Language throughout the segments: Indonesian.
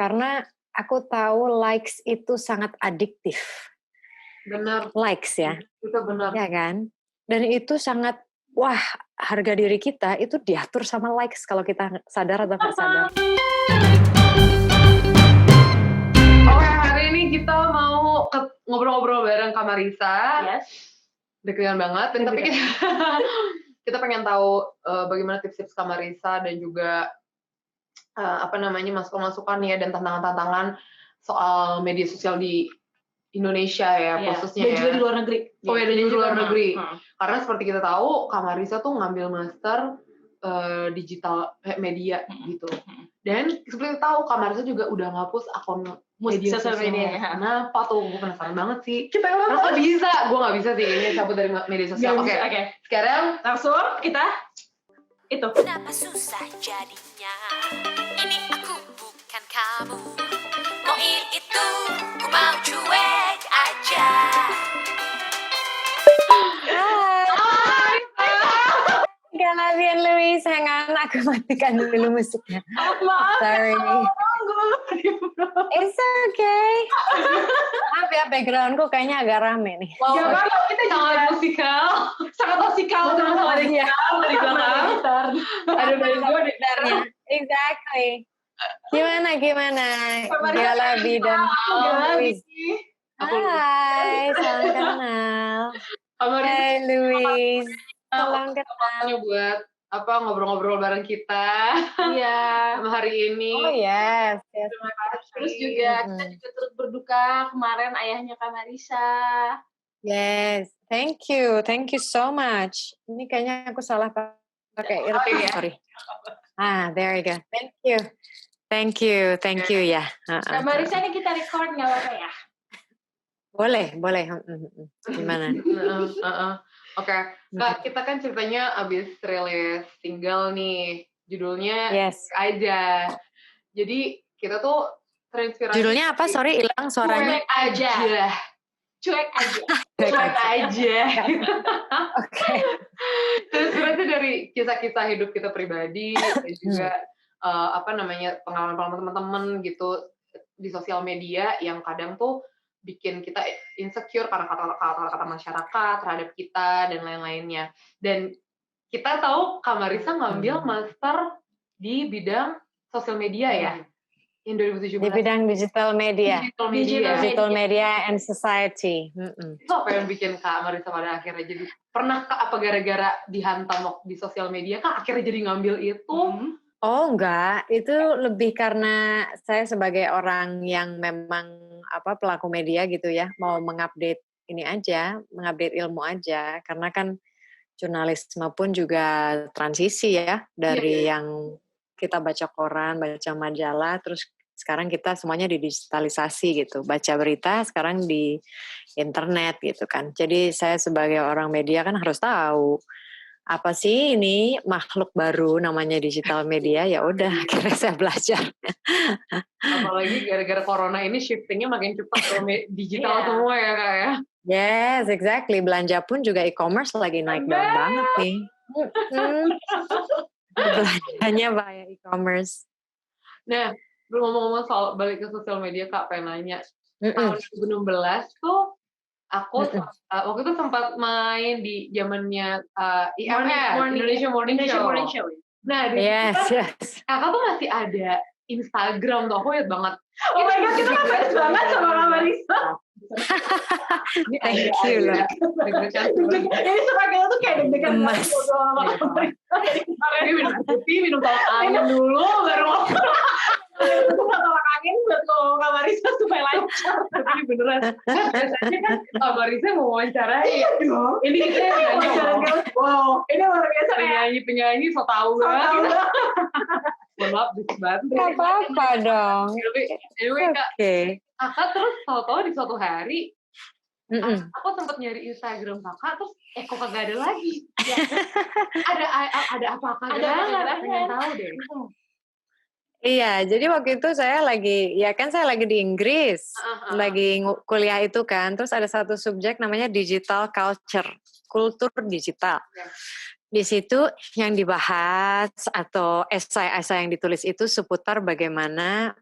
karena aku tahu likes itu sangat adiktif. Benar. Likes ya. Itu benar. Ya kan? Dan itu sangat, wah, harga diri kita itu diatur sama likes kalau kita sadar atau nggak sadar. Oke, hari ini kita mau ngobrol-ngobrol bareng Kak Marissa. Yes. Deg-degan banget. Dan tapi kita pengen tahu bagaimana tips-tips Kak Marissa dan juga masukan-masukannya dan tantangan-tantangan soal media sosial di Indonesia ya, khususnya dan juga di luar negeri. Oh ya, dan juga di luar negeri. Karena seperti kita tahu, Kak Marissa tuh ngambil master digital media gitu. Dan seperti kita tahu, Kak Marissa juga udah ngapus akun media sosialnya. Kenapa tuh? Gue penasaran banget sih. Karena nggak bisa. Gue nggak bisa sih ini cabut dari media sosial. Oke. Sekarang langsung kita itu. Kenapa susah jadinya? Ini aku bukan kamu. Mau itu, ku mau cuek aja. Hai. Galavian Louise, hang on, aku matikan dulu musiknya. Maaf. Sorry. It's okay. Maaf ya, backgroundku kayaknya agak rame nih. Wow, kita sangat musikal. Sangat musikal sama-sama dari belakang. Ada dari gitarnya. Exactly. Gimana? Galavi dan Louise. Hai, salam kenal. Hai Louise. Salam kenal. Buat ngobrol-ngobrol bareng kita. Iya. Hari ini. Oh yes. Terima kasih. Terus juga kita juga turut berduka kemarin ayahnya Kak Marissa. Yes, thank you so much. Ini kayaknya aku salah pakai earpiece, sorry. There you go. Thank you ya. Kak Marissa ini kita record nggak apa-apa ya? Boleh. Gimana? Oke. Kak, kita kan ceritanya abis rilis single nih. Judulnya aja. Jadi kita tuh terinspirasi. Judulnya apa? Sorry, hilang suaranya. Cuek aja. Oke. Terinspirasi dari kisah-kisah hidup kita pribadi dan juga pengalaman-pengalaman teman-teman gitu di sosial media yang kadang tuh bikin kita insecure karena kata-kata masyarakat terhadap kita dan lain-lainnya. Dan kita tahu Kak Marissa ngambil master di bidang sosial media ya? Yang 2017. Di bidang digital media and society. Itu apa yang bikin Kak Marissa pada akhirnya jadi, pernah Kak apa gara-gara dihantam di sosial media Kak akhirnya jadi ngambil itu? Oh enggak, itu lebih karena saya sebagai orang yang memang pelaku media gitu ya, mau mengupdate mengupdate ilmu aja, karena kan jurnalisme pun juga transisi ya, dari yang kita baca koran, baca majalah, terus sekarang kita semuanya didigitalisasi gitu, baca berita sekarang di internet gitu kan. Jadi saya sebagai orang media kan harus tahu apa sih ini makhluk baru namanya digital media, ya udah akhirnya saya belajar. Apalagi gara-gara corona ini shiftingnya makin cepat ke digital semua ya Kak ya. Yes, exactly. Belanja pun juga e-commerce lagi naik daun banget nih. Belanjanya via e-commerce. Nah, ngomong-ngomong soal balik ke sosial media Kak, pengen nanya. Tahun 2016 tuh aku waktu itu sempat main di zamannya Indonesia Morning Show. Nah, di Kakak tuh masih ada Instagram tuh, aku lihat banget. Oh my god, kita kan fans banget sama Kak Marissa. Thank you loh. Jadi suka kita tuh kayak deg-degan Mas. Minum tolak angin dulu, baru itu tolak angin buat Kak Marissa supaya lancar. Tapi beneran, biasanya kan Kak Marissa mau wawancarai. Ini kita wow, ini luar biasa penyanyi so tau banget. Mohon maaf, banget. Gak apa-apa dong. Anyway Kak, Kakak terus tahu-tahu di suatu hari, aku sempat nyari Instagram Kakak, terus kok kagak ada lagi. Ada apa Kakak? Pengen tahu deh. Iya, jadi waktu itu saya lagi di Inggris, lagi kuliah itu kan, terus ada satu subjek namanya digital culture, kultur digital. Di situ yang dibahas atau esai-esai yang ditulis itu seputar bagaimana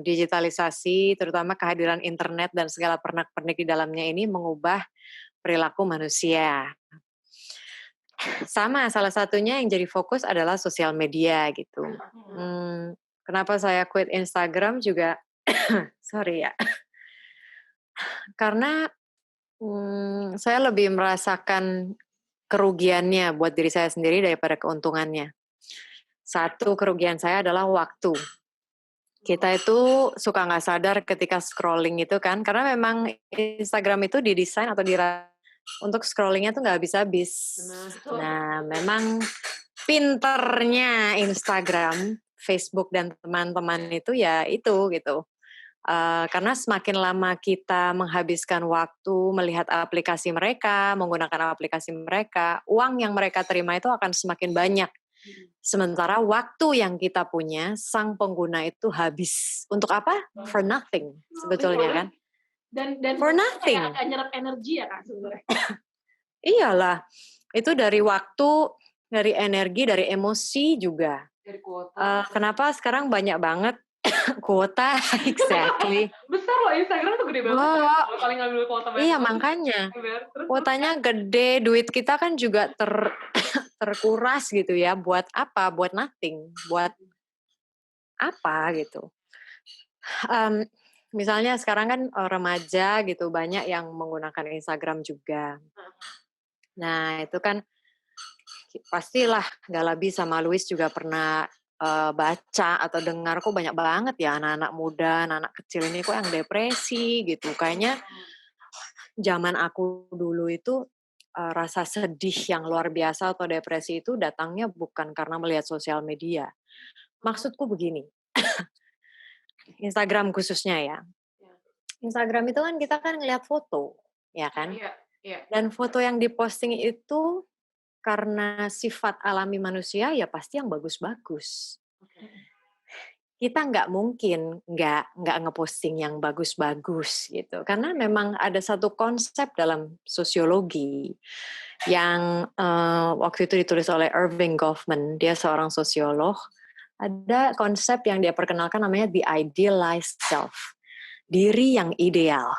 digitalisasi, terutama kehadiran internet dan segala pernak-pernik di dalamnya ini mengubah perilaku manusia. Sama, salah satunya yang jadi fokus adalah sosial media gitu. Kenapa saya quit Instagram juga, sorry ya, karena saya lebih merasakan kerugiannya buat diri saya sendiri daripada keuntungannya. Satu kerugian saya adalah waktu. Kita itu suka nggak sadar ketika scrolling itu kan, karena memang Instagram itu didesain atau untuk scrollingnya tuh nggak habis-habis. Nah, memang pinternya Instagram, Facebook dan teman-teman itu ya itu gitu. Karena semakin lama kita menghabiskan waktu melihat aplikasi mereka, menggunakan aplikasi mereka, uang yang mereka terima itu akan semakin banyak. Sementara waktu yang kita punya, sang pengguna itu habis. Untuk apa? For nothing, sebetulnya kan. Dan for nothing. Kayak nyerap energi ya Kak sebenarnya. Iyalah, itu dari waktu, dari energi, dari emosi juga. Dari kuota. Kenapa sekarang banyak banget kuota, exactly. Besar loh, Instagram tuh gede banget. Kalau paling ngambil kuota banyak. Iya, makanya. Kuotanya gede, duit kita kan juga terkuras gitu ya. Buat apa? Buat nothing. Buat apa gitu. Misalnya sekarang kan remaja gitu, banyak yang menggunakan Instagram juga. Nah, itu kan pastilah Galabi sama Luis juga pernah baca atau dengar kok banyak banget ya anak-anak muda, anak-anak kecil ini kok yang depresi gitu. Kayaknya zaman aku dulu itu rasa sedih yang luar biasa atau depresi itu datangnya bukan karena melihat sosial media. Maksudku begini, Instagram khususnya ya. Instagram itu kan kita kan ngeliat foto, ya kan? Iya. Dan foto yang diposting itu karena sifat alami manusia ya pasti yang bagus-bagus. Kita nggak mungkin nggak ngeposting yang bagus-bagus gitu, karena memang ada satu konsep dalam sosiologi yang waktu itu ditulis oleh Irving Goffman, dia seorang sosiolog. Ada konsep yang dia perkenalkan namanya the idealized self, diri yang ideal.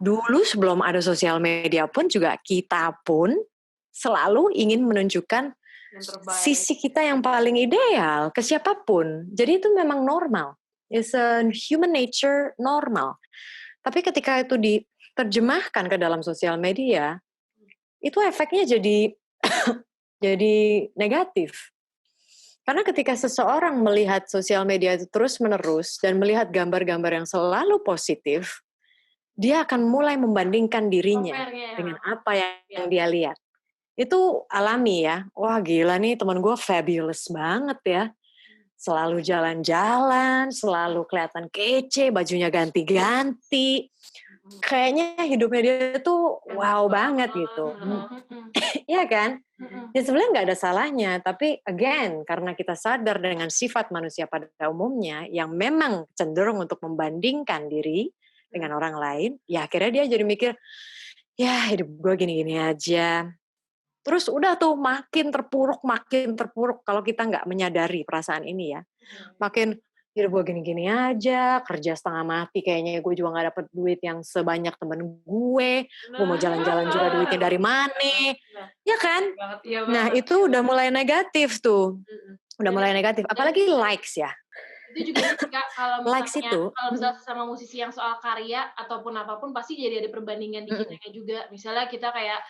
Dulu sebelum ada sosial media pun juga kita pun selalu ingin menunjukkan sisi kita yang paling ideal ke siapapun. Jadi itu memang normal. It's a human nature normal. Tapi ketika itu diterjemahkan ke dalam sosial media, itu efeknya jadi jadi negatif. Karena ketika seseorang melihat sosial media itu terus-menerus dan melihat gambar-gambar yang selalu positif, dia akan mulai membandingkan dirinya dengan apa yang dia lihat. Itu alami ya, wah gila nih teman gue fabulous banget ya. Selalu jalan-jalan, selalu kelihatan kece, bajunya ganti-ganti. Kayaknya hidupnya dia tuh wow banget gitu. Iya kan? Ya sebenarnya nggak ada salahnya, tapi again, karena kita sadar dengan sifat manusia pada umumnya, yang memang cenderung untuk membandingkan diri dengan orang lain, ya akhirnya dia jadi mikir, ya hidup gue gini-gini aja. Terus udah tuh makin terpuruk kalau kita nggak menyadari perasaan ini ya. Makin hidup gue gini-gini aja, kerja setengah mati kayaknya gue juga nggak dapet duit yang sebanyak temen gue mau jalan-jalan juga duitnya dari mana, ya kan? Nah itu udah mulai negatif tuh, apalagi likes ya. Itu juga Kak, kalau misalnya sama musisi yang soal karya ataupun apapun pasti jadi ada perbandingan di kitanya juga. Misalnya kita kayak,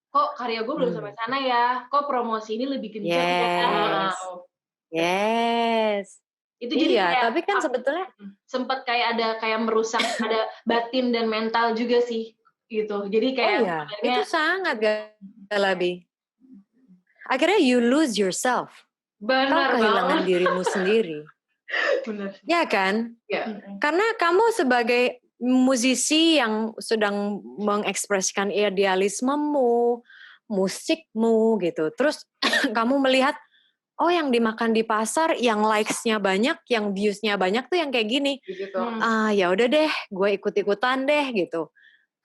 kok karya gue belum sampai sana ya, kok promosi ini lebih gencar ya. Yes. Itu jadi kayak, tapi kan sebetulnya sempat kayak ada kayak merusak ada batin dan mental juga sih gitu. Jadi kayak itu sangat Galabi. Akhirnya you lose yourself. Kau kehilangan dirimu sendiri. Benar. Ya kan? Ya. Karena kamu sebagai musisi yang sedang mengekspresikan idealismemu, musikmu gitu. Terus kamu melihat, oh yang dimakan di pasar, yang likes-nya banyak, yang views-nya banyak tuh yang kayak gini. Gitu. Ya udah deh, gue ikut-ikutan deh gitu.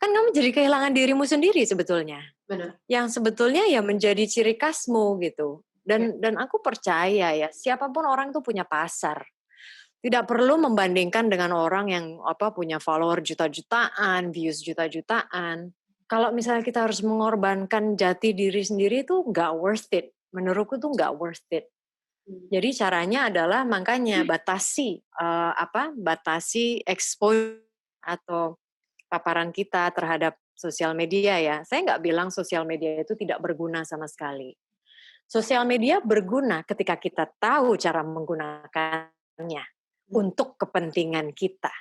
kan kamu jadi kehilangan dirimu sendiri sebetulnya. Benar. Yang sebetulnya ya menjadi ciri khasmu gitu. Dan aku percaya ya, siapapun orang tuh punya pasar. Tidak perlu membandingkan dengan orang yang punya follower juta-jutaan, views juta-jutaan. Kalau misalnya kita harus mengorbankan jati diri sendiri itu nggak worth it. Menurutku tuh nggak worth it. Jadi caranya adalah makanya batasi exposure atau paparan kita terhadap sosial media ya. Saya nggak bilang sosial media itu tidak berguna sama sekali. Sosial media berguna ketika kita tahu cara menggunakannya untuk kepentingan kita.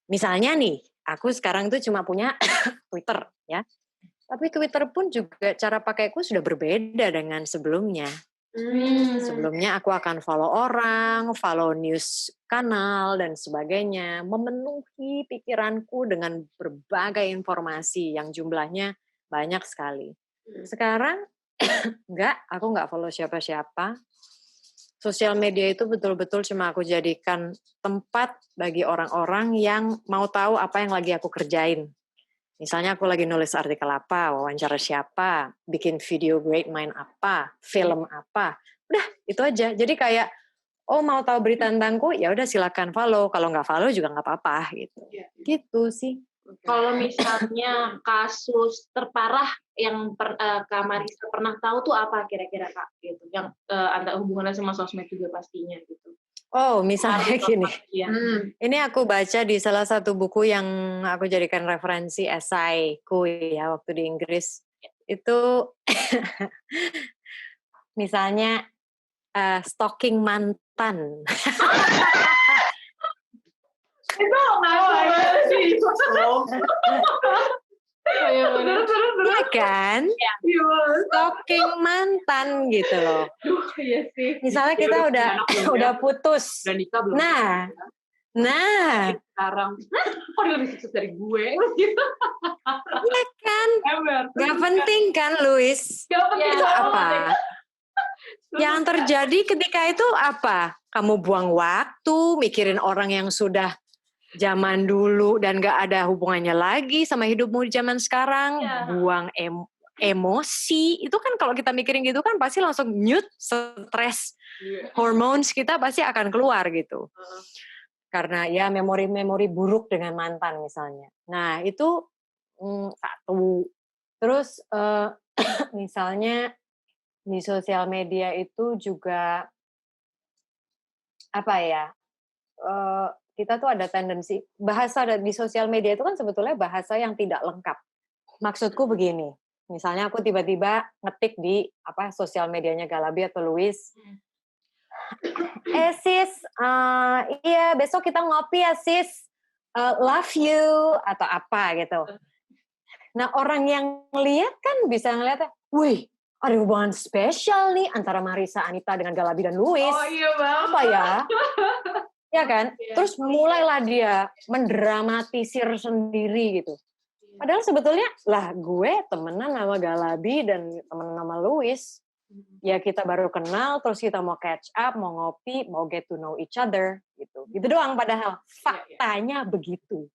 Misalnya nih, aku sekarang tuh cuma punya Twitter ya. Tapi Twitter pun juga cara pakaiku sudah berbeda dengan sebelumnya. Sebelumnya aku akan follow orang, follow news kanal dan sebagainya, memenuhi pikiranku dengan berbagai informasi yang jumlahnya banyak sekali. Sekarang aku nggak follow siapa-siapa. Sosial media itu betul-betul cuma aku jadikan tempat bagi orang-orang yang mau tahu apa yang lagi aku kerjain. Misalnya aku lagi nulis artikel apa, wawancara siapa, bikin video great main apa, film apa. Udah, itu aja. Jadi kayak, mau tahu berita tentangku, ya udah silakan follow. Kalau nggak follow juga nggak apa-apa gitu. Gitu sih. Kalau misalnya kasus terparah yang Kak Marisa pernah tahu tuh apa kira-kira Kak? Gitu. Yang ada hubungannya sama sosmed juga pastinya gitu. Oh, misalnya gini. Ini aku baca di salah satu buku yang aku jadikan referensi esaiku ya waktu di Inggris. Itu misalnya stalking mantan. Itu nggak sih. Iya kan? Stalking mantan gitu loh. Iya sih. Misalnya kita udah putus. Udah nikah belum? Nah. Sekarang, kok dia lebih sukses dari gue? Gitu. Iya kan? Gak penting kan, Luis? Gak penting. Itu apa? Yang terjadi ketika itu apa? Kamu buang waktu, mikirin orang yang sudah zaman dulu dan gak ada hubungannya lagi sama hidupmu di zaman sekarang, buang emosi. Itu kan kalau kita mikirin gitu kan pasti langsung stres. Hormones kita pasti akan keluar gitu. Karena ya memori-memori buruk dengan mantan misalnya. Nah itu satu. Terus misalnya di sosial media itu juga kita tuh ada tendensi bahasa di sosial media itu kan sebetulnya bahasa yang tidak lengkap. Maksudku begini, misalnya aku tiba-tiba ngetik di sosial medianya Galabi atau Luis, sis, iya besok kita ngopi ya sis, love you atau apa gitu. Nah orang yang lihat kan bisa ngeliatnya, wih ada hubungan spesial nih antara Marisa Anita dengan Galabi dan Luis. Oh iya bang. Apa ya? Ya kan? Terus mulailah dia mendramatisir sendiri gitu. Padahal sebetulnya lah gue temenan sama Galabi dan temenan sama Luis. Ya kita baru kenal, terus kita mau catch up, mau ngopi, mau get to know each other gitu. Gitu doang padahal faktanya begitu.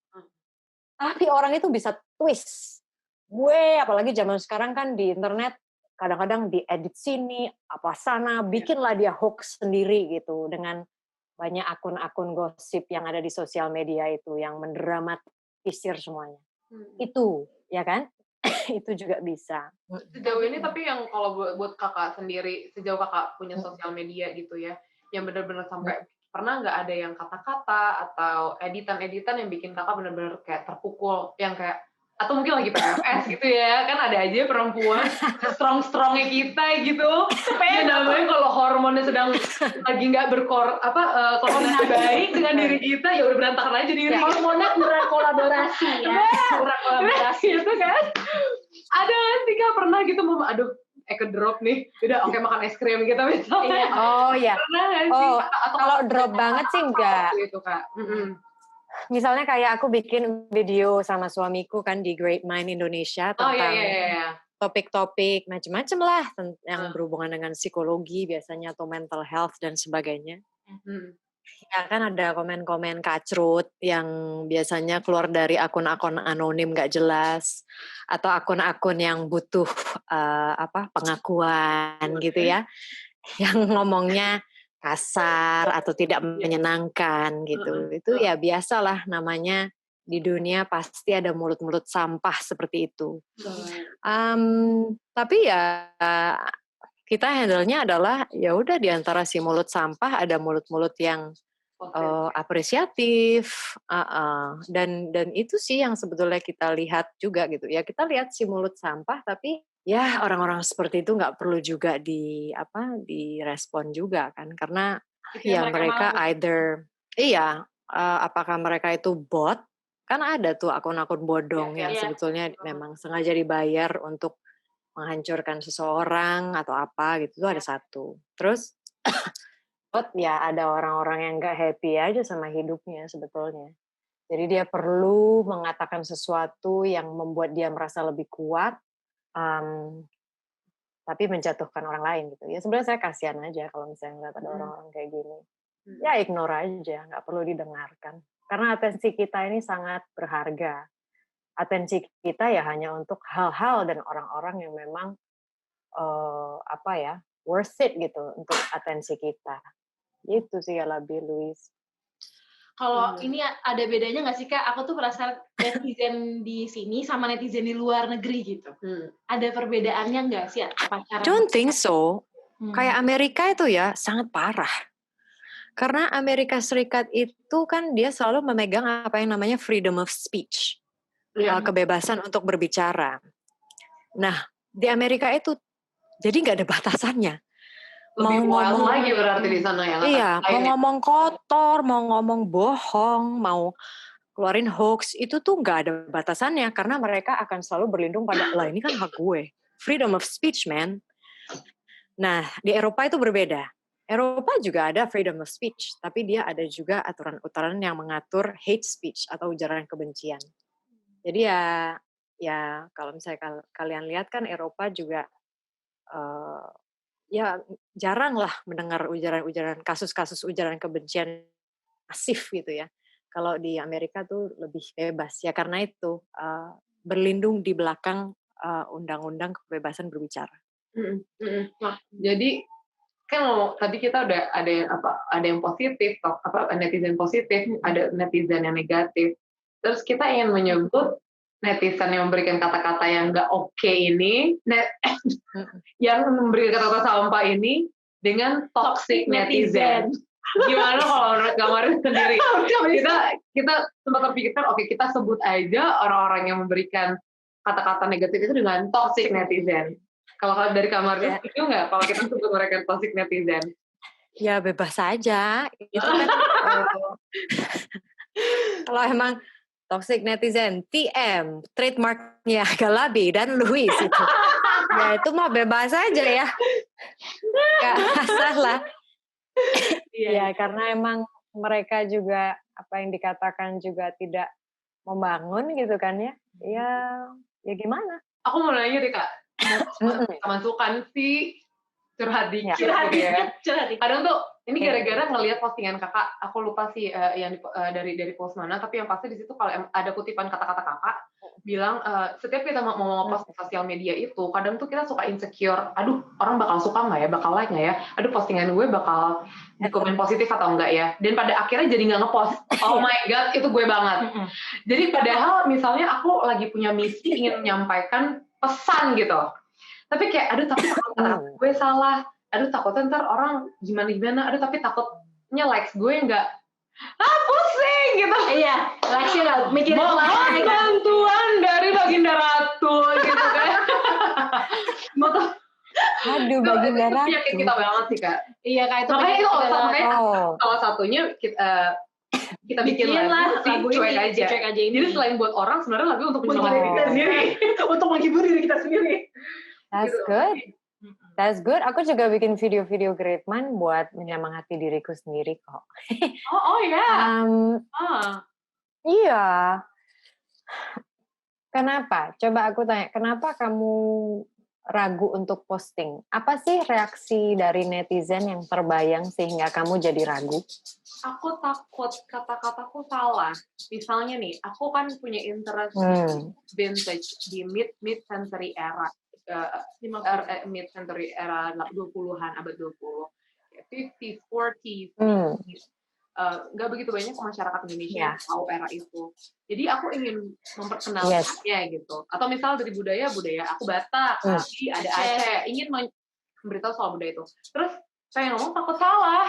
Tapi orang itu bisa twist. Gue apalagi zaman sekarang kan di internet kadang-kadang diedit sini, apa sana, bikinlah dia hoax sendiri gitu dengan banyak akun-akun gosip yang ada di sosial media itu yang mendramatisir semuanya. Itu, ya kan? Itu juga bisa. Sejauh ini tapi yang kalau buat kakak sendiri, sejauh kakak punya sosial media gitu ya, yang benar-benar sampai pernah nggak ada yang kata-kata atau editan-editan yang bikin kakak benar-benar kayak terpukul, yang kayak atau mungkin lagi PMS gitu ya, kan ada aja perempuan strong-strongnya kita gitu. Ya namanya kalau hormonnya sedang lagi nggak koordinasi baik dengan diri kita, ya udah berantakan aja diri. Hormonnya kurang kolaborasi ya. Kurang kolaborasi gitu kan. Ada sih Kak pernah gitu, aduh drop nih, udah oke makan es krim gitu misalnya. Oh ya. Pernah nggak sih? Atau kalau drop banget sih enggak. Itu Kak. Misalnya kayak aku bikin video sama suamiku kan di Great Mind Indonesia tentang topik-topik macam-macam lah yang berhubungan dengan psikologi biasanya atau mental health dan sebagainya. Ya kan ada komen-komen kacrut yang biasanya keluar dari akun-akun anonim nggak jelas atau akun-akun yang butuh pengakuan gitu ya, yang ngomongnya kasar atau tidak menyenangkan gitu. Itu ya biasalah namanya di dunia pasti ada mulut-mulut sampah seperti itu. Tapi ya kita handle-nya adalah ya udah di antara si mulut sampah ada mulut-mulut yang apresiatif, dan itu sih yang sebetulnya kita lihat juga gitu ya. Kita lihat si mulut sampah, tapi ya orang-orang seperti itu nggak perlu juga direspon juga kan, karena ya mereka either apakah mereka itu bot, kan ada tuh akun-akun bodong yang sebetulnya memang sengaja dibayar untuk menghancurkan seseorang atau apa gitu, itu ada satu. Terus ya ada orang-orang yang nggak happy aja sama hidupnya sebetulnya. Jadi dia perlu mengatakan sesuatu yang membuat dia merasa lebih kuat, tapi menjatuhkan orang lain gitu. Ya sebenarnya saya kasihan aja kalau misalnya ngeliat ada orang-orang kayak gini. Ya ignore aja, nggak perlu didengarkan. Karena atensi kita ini sangat berharga. Atensi kita ya hanya untuk hal-hal dan orang-orang yang memang worth it gitu untuk atensi kita. Gitu sih ya lebih Louise. Kalau ini ada bedanya nggak sih Kak? Aku tuh merasa netizen di sini sama netizen di luar negeri gitu. Ada perbedaannya nggak sih? Don't think so. Kayak Amerika itu ya sangat parah. Karena Amerika Serikat itu kan dia selalu memegang apa yang namanya freedom of speech. Kebebasan untuk berbicara. Nah, di Amerika itu jadi nggak ada batasannya. Lebih mau ngomong lagi berarti di sana ya. Iya, mau ngomong kotor, mau ngomong bohong, mau keluarin hoax, itu tuh nggak ada batasannya karena mereka akan selalu berlindung pada lah ini kan hak gue. Freedom of speech, man. Nah, di Eropa itu berbeda. Eropa juga ada freedom of speech, tapi dia ada juga aturan-aturan yang mengatur hate speech atau ujaran kebencian. Jadi ya kalau misalnya kalian lihat kan Eropa juga ya jarang lah mendengar kasus-kasus ujaran kebencian masif gitu ya. Kalau di Amerika tuh lebih bebas ya karena itu berlindung di belakang undang-undang kebebasan berbicara. Nah, jadi kan tadi kita udah ada yang positif, netizen positif, ada netizen yang negatif. Terus kita ingin menyebut netizen yang memberikan kata-kata yang nggak oke ini, yang memberikan kata-kata sampah ini dengan toxic netizen. Gimana kalau menurut Kamarin sendiri? Kita sempat terpikirkan, oke kita sebut aja orang-orang yang memberikan kata-kata negatif itu dengan toxic netizen. Kalau dari Kamarin itu nggak? Kalau kita sebut mereka toxic netizen? Ya bebas saja. Itu kan kalau emang toxic netizen, TM, trademarknya Galabi dan Louis itu. Ya itu mah bebas aja ya. Gak masalah. Ya karena emang mereka juga apa yang dikatakan juga tidak membangun gitu kan ya. Ya gimana? Aku mau nanya deh Kak. Masukan sih curhat dikit ya. Kadang tuh ini gara-gara ngelihat postingan Kakak, aku lupa sih yang dari post mana, tapi yang pasti di situ kalau ada kutipan kata-kata Kakak bilang setiap kita mau post di sosial media itu, kadang tuh kita suka insecure. Aduh, orang bakal suka nggak ya, bakal like nggak ya? Aduh, postingan gue bakal komen positif atau enggak ya? Dan pada akhirnya jadi nggak ngepost. Oh my god, itu gue banget. Jadi padahal misalnya aku lagi punya misi ingin menyampaikan pesan gitu. Tapi kayak, aduh tapi takut gue salah, aduh takutnya ntar orang gimana, aduh tapi takutnya likes gue nggak, pusing gitu. Iya, likes-nya nggak mikir mohon bantuan dari Baginda Ratu gitu kan. Aduh, Baginda Ratu. Itu penyakit kita banget sih Kak. Iya Kak, itu makanya salah satunya kita bikin lagu cuek aja. Jadi selain buat orang, sebenarnya lagu untuk menghibur diri kita sendiri. Untuk menghibur diri kita sendiri. That's good. Aku juga bikin video-video Great Mind buat menyemangati diriku sendiri kok. Oh ya. Iya. Kenapa? Coba aku tanya, kenapa kamu ragu untuk posting. Apa sih reaksi dari netizen yang terbayang sehingga kamu jadi ragu? Aku takut kata-kataku salah. Misalnya nih, aku kan punya interest vintage di mid-century era. Mid-century era 20-an, abad 20. 50s, 40s, 50s. Nggak begitu banyak masyarakat Indonesia yang tahu era itu. Jadi aku ingin memperkenalkannya gitu. Atau misal dari budaya aku Batak, tapi ada Aceh, ingin memberitahu soal budaya itu. Terus saya ngomong takut salah,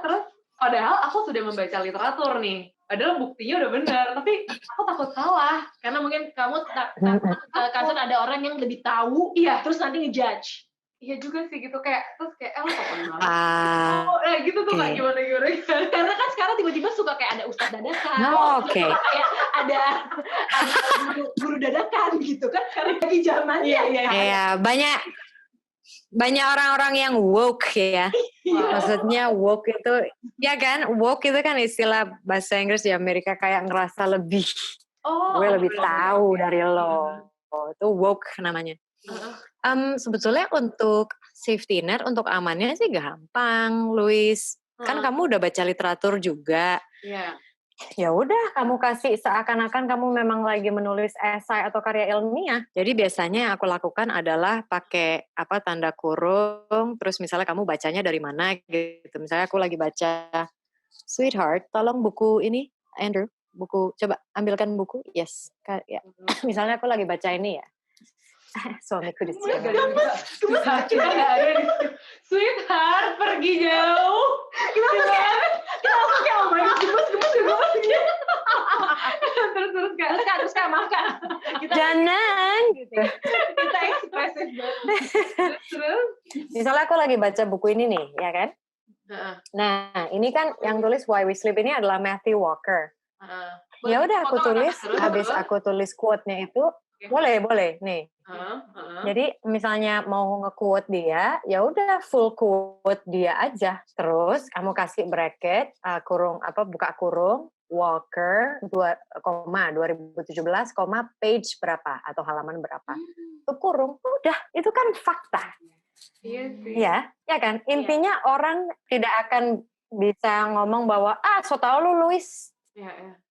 terus padahal aku sudah membaca literatur nih. Padahal buktinya udah benar, tapi aku takut salah. Karena mungkin kamu takut ada orang yang lebih tahu, terus nanti ngejudge. Iya juga sih gitu terus lo takut banget. Gitu tuh Kak, gimana. Karena kan sekarang tiba-tiba suka kayak ada ustadz dadakan. Kayak ada guru dadakan gitu kan, karena lagi zamannya. Iya, banyak orang-orang yang woke ya. Maksudnya woke itu, ya kan, woke itu kan istilah bahasa Inggris di Amerika, kayak ngerasa lebih, gue lebih tahu dari lo. Itu woke namanya. Sebetulnya untuk safety net, untuk amannya sih gampang, Luis. Kan kamu udah baca literatur juga. Ya udah, kamu kasih seakan-akan kamu memang lagi menulis esai atau karya ilmiah. Jadi biasanya yang aku lakukan adalah pakai tanda kurung, terus misalnya kamu bacanya dari mana gitu. Misalnya aku lagi baca Sweetheart, tolong buku ini, Andrew, buku, coba ambilkan buku, yes. Misalnya aku lagi baca ini ya. Suamiku di sini. Sweetheart, pergi jauh. Kenapa kayak gemes Terus Kak, maaf Kak. Jangan gitu. Kita ekspresif banget. Terus? Misalnya aku lagi baca buku ini nih, ya kan? Nah, ini kan yang tulis Why We Sleep ini adalah Matthew Walker. Ya udah aku tulis, habis aku tulis quote-nya itu, boleh nih. Jadi misalnya mau nge-quote dia, ya udah full quote dia aja. Terus kamu kasih bracket, buka kurung, Walker, 2017, page berapa atau halaman berapa. Itu kurung, udah, itu kan fakta. Iya sih. Ya kan? Intinya orang tidak akan bisa ngomong bahwa, so tau lu Luis.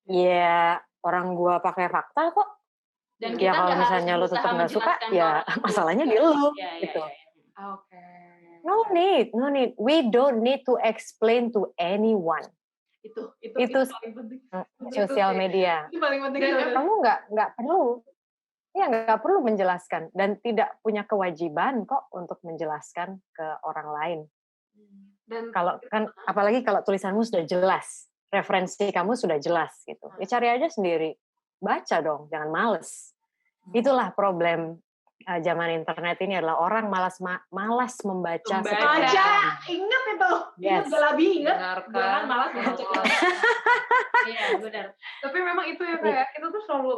Iya, orang gua pakai fakta kok. Dan ya kalau misalnya lo tetap nggak suka, ya masalahnya di lo gitu. Oke. No need. We don't need to explain to anyone. Itu paling penting. Sosial media. Itu paling penting. Kamu nggak perlu. Ya nggak perlu menjelaskan dan tidak punya kewajiban kok untuk menjelaskan ke orang lain. Dan kalau kan apalagi kalau tulisanmu sudah jelas, referensi kamu sudah jelas gitu. Ya cari aja sendiri. Baca dong, jangan males. Itulah problem zaman internet ini adalah orang malas membaca. Ingat itu. Ingat Galabi, ingat. Jangan malas membaca. Iya, benar. Tapi memang itu ya kayak kita tuh selalu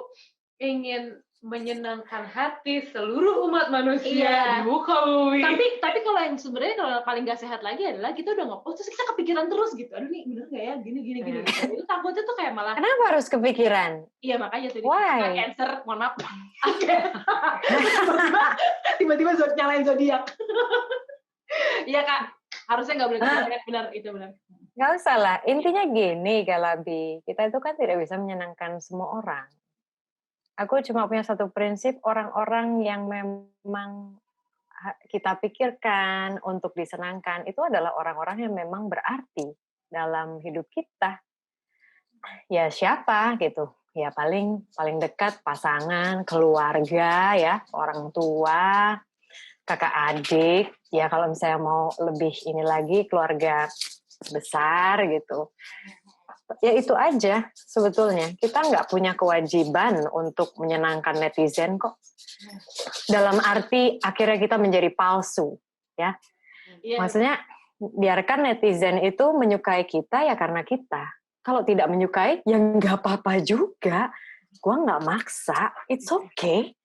ingin menyenangkan hati seluruh umat manusia di muka bumi. Tapi kalau yang sebenarnya kalau paling gak sehat lagi adalah kita udah nge-post terus kita kepikiran terus gitu. Aduh nih bener gak ya gini. Gitu. Itu takutnya tuh kayak malah. Kenapa harus kepikiran? Iya makanya tadi. Why? Cancer, mohon maaf. Tiba-tiba nyalain zodiak. Iya Kak, harusnya nggak boleh kepikiran, benar. Nggak usah lah. Intinya gini Galabi, kita itu kan tidak bisa menyenangkan semua orang. Aku cuma punya satu prinsip, orang-orang yang memang kita pikirkan untuk disenangkan, itu adalah orang-orang yang memang berarti dalam hidup kita. Ya siapa gitu? Ya paling dekat pasangan, keluarga ya, orang tua, kakak adik. Ya kalau misalnya mau lebih ini lagi, keluarga besar gitu. Ya itu aja sebetulnya. Kita nggak punya kewajiban untuk menyenangkan netizen kok. Dalam arti akhirnya kita menjadi palsu, ya. Maksudnya biarkan netizen itu menyukai kita ya karena kita. Kalau tidak menyukai ya nggak apa-apa juga. Gua nggak maksa. It's okay.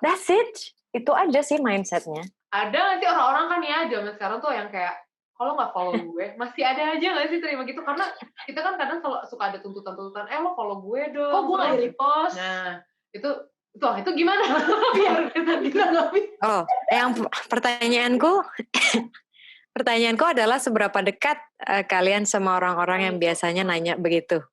That's it. Itu aja sih mindsetnya. Ada nggak sih orang-orang kan ya zaman sekarang tuh yang kayak kalau nggak follow gue, masih ada aja nggak sih terima gitu? Karena kita kan kadang suka ada tuntutan-tuntutan, lo follow gue dong. Kok gue nggak di-repost? Nah, itu itu gimana? Biar kita ditanggapi. Oh, yang pertanyaanku adalah seberapa dekat kalian sama orang-orang yang biasanya nanya begitu?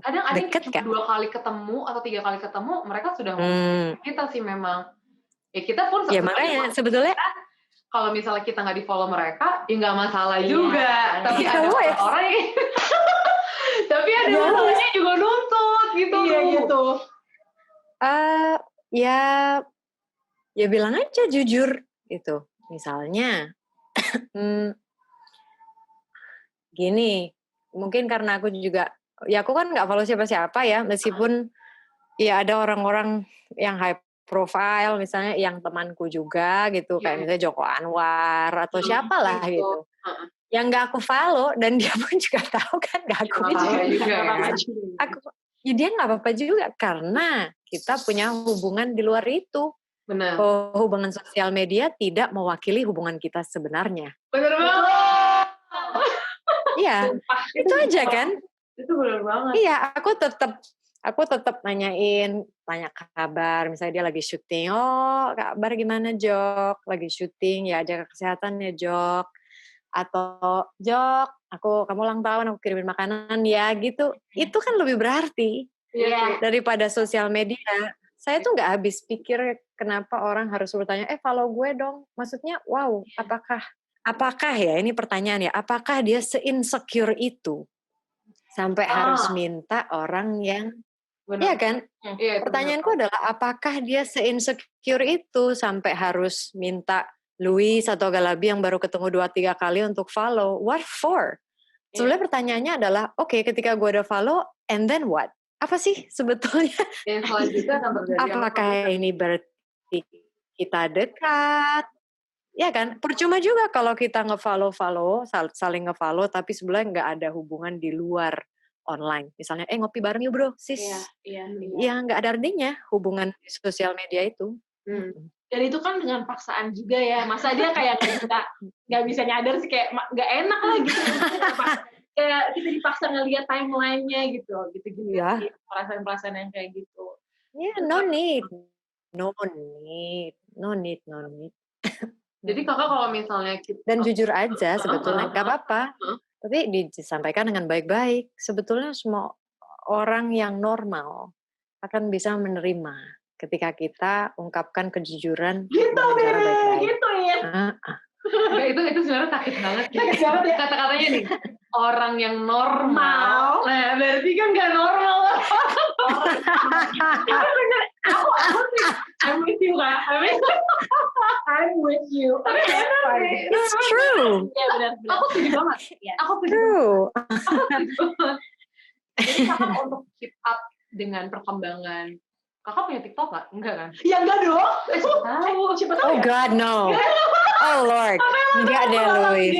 Kadang ada yang Deket cuma 2 kali ketemu atau 3 kali ketemu, mereka sudah ngomong kita sih memang. Ya kita pun Ya makanya sebetulnya kalau misalnya kita nggak di-follow mereka, ya nggak masalah juga. Tapi Iya, ada orang yang tapi ada masalahnya juga nuntut gitu. Iya gitu. Ya bilang aja jujur gitu. Misalnya, gini, mungkin karena aku juga, ya aku kan nggak follow siapa-siapa ya, meskipun ya ada orang-orang yang high profile, misalnya yang temanku juga gitu, kayak misalnya Joko Anwar atau siapalah gitu. Yang nggak aku follow dan dia pun juga tahu kan nggak aku follow juga. Ya dia nggak apa-apa juga karena kita punya hubungan di luar itu. Benar. Hubungan sosial media tidak mewakili hubungan kita sebenarnya. Benar banget. Iya, itu aja kan? Itu benar banget. Iya, aku tetap tanya kabar. Misalnya dia lagi syuting, oh kabar gimana Jok? Lagi syuting, ya jaga kesehatan ya Jok. Atau Jok, kamu ulang tahun, aku kirimin makanan ya gitu. Itu kan lebih berarti daripada sosial media. Saya tuh nggak habis pikir kenapa orang harus bertanya, follow gue dong. Maksudnya, wow, apakah ya, ini pertanyaan ya, apakah dia se-insecure itu sampai harus minta orang yang, iya kan? Pertanyaanku adalah, apakah dia se-insecure itu sampai harus minta Luis atau Galabi yang baru ketemu 2-3 kali untuk follow? What for? Sebenarnya pertanyaannya adalah, oke, ketika gue udah follow, and then what? Apa sih sebetulnya? Yang selanjutnya akan terjadi. Apakah ini berarti kita dekat? Ya kan? Percuma juga kalau kita saling nge-follow, tapi sebenarnya nggak ada hubungan di luar online. Misalnya, ngopi bareng yuk bro, sis. Iya. Ya nggak ada artinya hubungan di sosial media itu. Dan itu kan dengan paksaan juga ya. Masa dia kayak nggak bisa nyadar sih, kayak nggak enak lah gitu. Kayak kita dipaksa ngeliat timeline-nya gitu Ya. Perasaan-perasaan yang kayak gitu. Ya, no need. Jadi kakak kalau misalnya kita... Dan jujur aja sebetulnya, gak apa-apa. Tapi disampaikan dengan baik-baik. Sebetulnya semua orang yang normal akan bisa menerima ketika kita ungkapkan kejujuran dengan cara baik-baik. Gitu ya. Itu sebenarnya sakit banget. Kata-katanya nih, orang yang normal. Nah, berarti kan gak normal. Aku sih, I'm with you, Kak. I'm with you. It's true. Iya, benar. Aku setuju banget. Aku setuju. Jadi kakak untuk keep up dengan perkembangan. Kakak punya TikTok nggak? Enggak kan? Ya enggak dong. Siapa tahu Oh God, no. Oh Lord. Enggak deh, Louis.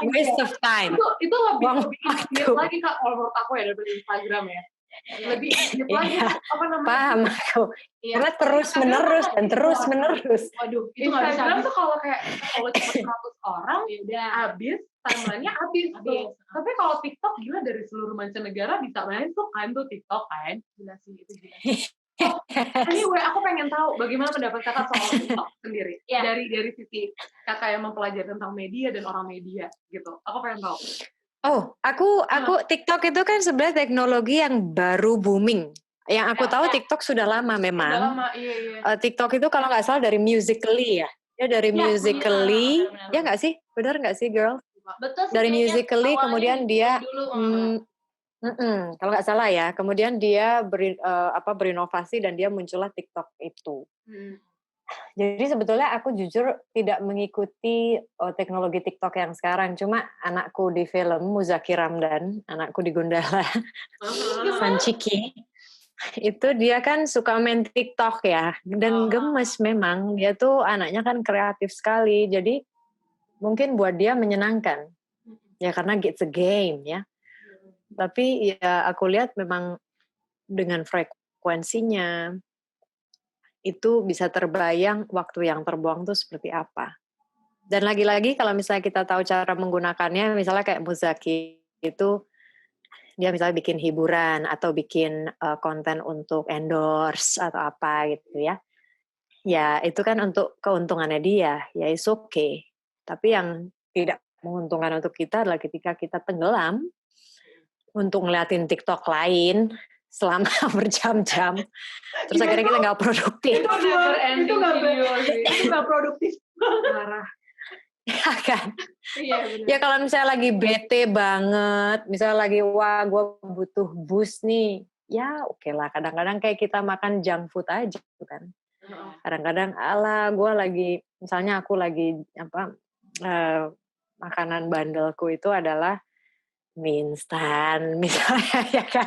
Waste of time. Itu lebih giat lagi Kak, kalau menurut aku ya, daripada Instagram ya. Lebih giat lagi, apa namanya? Paham aku. Karena terus-menerus dan terus-menerus. Waduh, itu nggak bisa. Instagram tuh kalau kayak follow cuma 100 orang, udah habis, timeline-nya habis tuh. Tapi kalau TikTok, gila dari seluruh mancanegara bisa masuk kan tuh TikTok kan. Gila sih, itu gila. Anyway, aku pengen tahu bagaimana pendapat kakak soal TikTok sendiri. Dari sisi kakak yang mempelajari tentang media dan orang media gitu. Aku pengen tahu. Oh, aku TikTok itu kan sebenarnya teknologi yang baru booming. Yang aku tahu TikTok sudah lama memang. Sudah lama, iya. TikTok itu kalau nggak salah dari Musical.ly ya. Ya dari Musical.ly. Ya nggak sih? Benar nggak sih, girl? Betul sih. Dari Musical.ly kemudian dia kalau nggak salah ya, kemudian dia berinovasi dan dia muncullah TikTok itu. Jadi sebetulnya aku jujur tidak mengikuti teknologi TikTok yang sekarang, cuma anakku di film Muzaki Ramdan, anakku di Gundala, Sanciki, itu dia kan suka main TikTok ya, dan gemes memang, dia tuh anaknya kan kreatif sekali, jadi mungkin buat dia menyenangkan, ya karena it's a game ya. Tapi ya aku lihat memang dengan frekuensinya itu bisa terbayang waktu yang terbuang tuh seperti apa. Dan lagi-lagi kalau misalnya kita tahu cara menggunakannya, misalnya kayak Muzaki itu, dia misalnya bikin hiburan atau bikin konten untuk endorse atau apa gitu ya. Ya itu kan untuk keuntungannya dia, ya it's okay. Tapi yang tidak menguntungkan untuk kita adalah ketika kita tenggelam untuk ngeliatin TikTok lain selama berjam-jam. Terus akhirnya kita nggak produktif. Itu nggak produktif. Parah. Ya kan? Iya benar. Ya kalau misalnya lagi bete banget, misalnya lagi wah gue butuh boost nih, ya oke lah. Kadang-kadang kayak kita makan junk food aja gitu kan. Kadang-kadang gue lagi, misalnya aku lagi makanan bandelku itu adalah mie instan misalnya ya kan.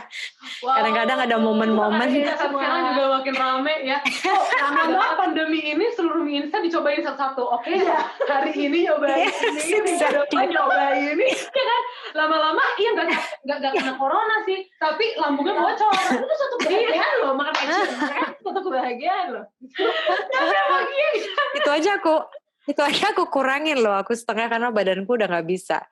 Kadang-kadang ada momen-momen. Sekarang juga makin rame ya. Lama pandemi ini seluruh mie instan dicobain satu-satu. Oke, hari ini nyobain ini, minggu depan nyobain ini. Ya kan? Lama-lama iya nggak kena corona sih, tapi lambungnya bocor. Itu satu kebahagiaan loh, makan action kan? Satu kebahagiaan loh. Itu aja aku kurangin loh, aku setengah karena badanku udah nggak bisa.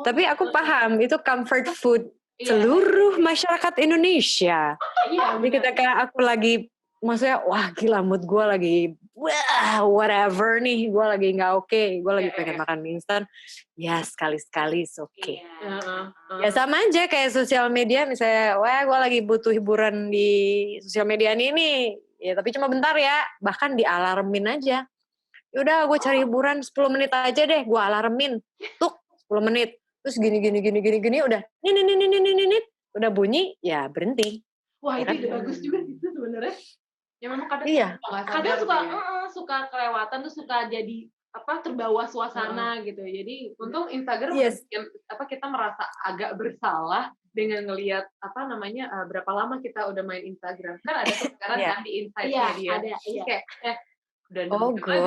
Tapi aku paham, itu comfort food seluruh masyarakat Indonesia. Jadi ketika aku lagi, maksudnya wah gila mood gue lagi, wah whatever nih, gue lagi nggak oke, gue lagi pengen makan mie instan, ya sekali-sekali is okay. Ya sama aja kayak sosial media, misalnya, wah gue lagi butuh hiburan di sosial media ini, ya tapi cuma bentar ya, bahkan dialarmin aja. Yaudah gue cari hiburan 10 menit aja deh, gue alarmin, tuk 10 menit, terus gini, udah, nih, udah bunyi, ya berhenti. Wah ya itu ide bagus juga gitu sebenarnya. Ya memang kadang suka kelewatan tuh suka jadi terbawa suasana gitu. Jadi untung Instagram kita merasa agak bersalah dengan ngelihat berapa lama kita udah main Instagram. Kan ada sekarang kan di insight-nya dia. Ada, kayak dan good.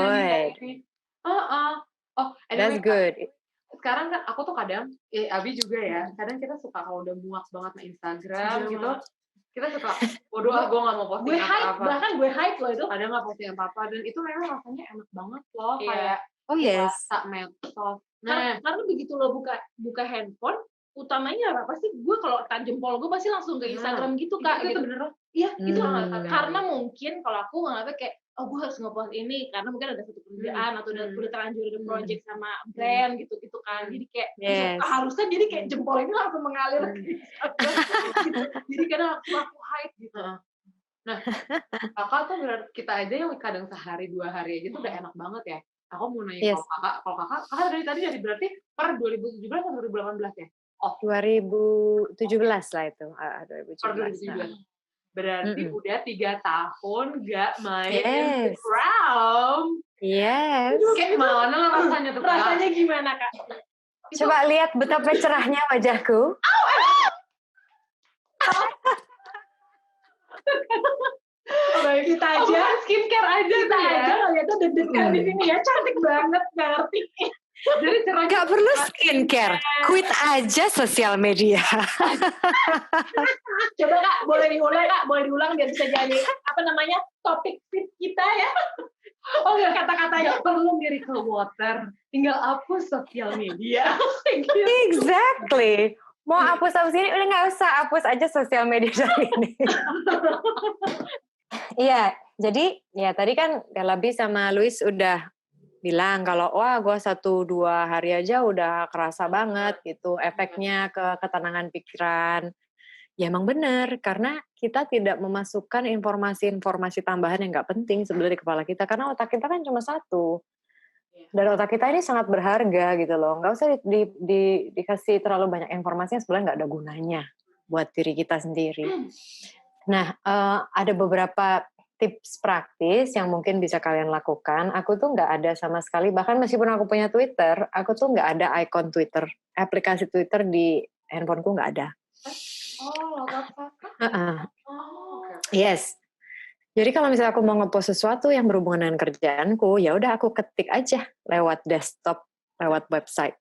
That's good. Sekarang kan aku tuh kadang, Abi juga ya, kadang kita suka kalau udah muak banget sama Instagram gitu, kita suka, waduh gue gak mau posting apa-apa. Bahkan gue hype loh itu. Kadang gak posting apa-apa, dan itu memang rasanya enak banget loh, kayak rasa medsos. Karena begitu lo buka handphone, utamanya apa sih? Gue kalau jempol gue pasti langsung ke Instagram gitu kak. Itu gitu. bener. Iya, itu karena mungkin kalau aku nggak kayak gue harus ngepost ini karena mungkin ada satu kerjaan atau udah terlanjur ada project sama brand gitu kan. Jadi kayak harusnya jadi kayak jempol ini langsung mengalir ke Instagram. Gitu. Jadi kadang aku hype gitu. Nah, kakak tuh kita aja yang kadang sehari 2 hari aja tuh udah enak banget ya. Aku mau nanya kalau kakak dari tadi jadi berarti per 2017 atau 2018 ya? 2017 lah itu. 2017. Berarti udah 3 tahun gak main Instagram. Yes. Kayak mana lah rasanya tuh? Rasanya gimana kak? Coba lihat betapa cerahnya wajahku. Kita aja skincare aja kita aja ngeliatnya deg-degan di sini ya, cantik banget, nggak ngerti. Jadi gak perlu skincare, quit aja sosial media. Coba kak, boleh diulang biar bisa jadi topik fit kita ya. Oh ya kata-katanya perlu miracle water, tinggal hapus sosial media. Exactly. Mau hapus ini udah nggak usah, hapus aja sosial media dari ini. Iya, jadi ya tadi kan Delabi sama Luis udah bilang kalau wah gue 1-2 hari aja udah kerasa banget gitu efeknya ke ketenangan pikiran. Ya emang benar karena kita tidak memasukkan informasi-informasi tambahan yang nggak penting sebenarnya di kepala kita karena otak kita kan cuma satu. Dan otak kita ini sangat berharga gitu loh. Nggak usah dikasih terlalu banyak informasi yang sebenarnya nggak ada gunanya buat diri kita sendiri. Nah, ada beberapa tips praktis yang mungkin bisa kalian lakukan. Aku tuh nggak ada sama sekali, bahkan meskipun aku punya Twitter, aku tuh nggak ada icon Twitter. Aplikasi Twitter di handphoneku nggak ada. Yes. Jadi kalau misalnya aku mau ngepost sesuatu yang berhubungan dengan kerjaanku, ya udah aku ketik aja lewat desktop, lewat website.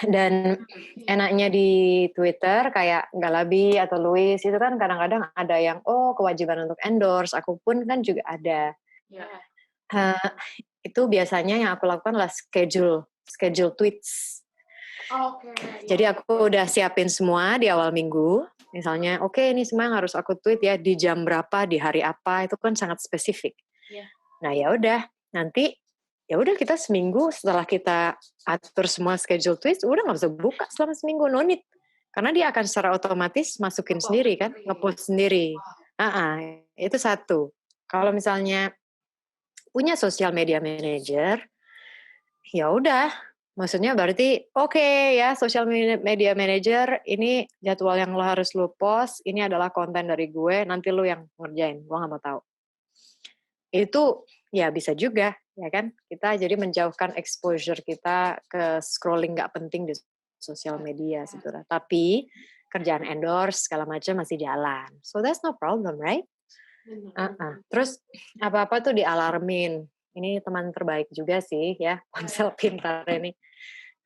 Dan enaknya di Twitter kayak Galabi atau Luis itu kan kadang-kadang ada yang kewajiban untuk endorse, aku pun kan juga ada. Itu biasanya yang aku lakukan adalah schedule tweets. Oke. Jadi aku udah siapin semua di awal minggu. Misalnya, oke, ini semua yang harus aku tweet ya di jam berapa, di hari apa, itu kan sangat spesifik. Iya. Nah ya udah, nanti ya udah kita seminggu setelah kita atur semua schedule tweet, udah nggak bisa buka selama seminggu, no need. Karena dia akan secara otomatis masukin sendiri kan, ngepost sendiri. Itu satu. Kalau misalnya punya social media manager, ya udah. Maksudnya berarti oke ya, social media manager, ini jadwal yang lo harus lo post, ini adalah konten dari gue, nanti lo yang ngerjain, gue nggak mau tahu. Itu ya bisa juga, ya kan? Kita jadi menjauhkan exposure kita ke scrolling nggak penting di sosial media sebetulnya. Tapi kerjaan endorse segala macam masih jalan. So that's no problem, right? Terus apa-apa tuh dialarmin. Ini teman terbaik juga sih ya, ponsel pintar ini.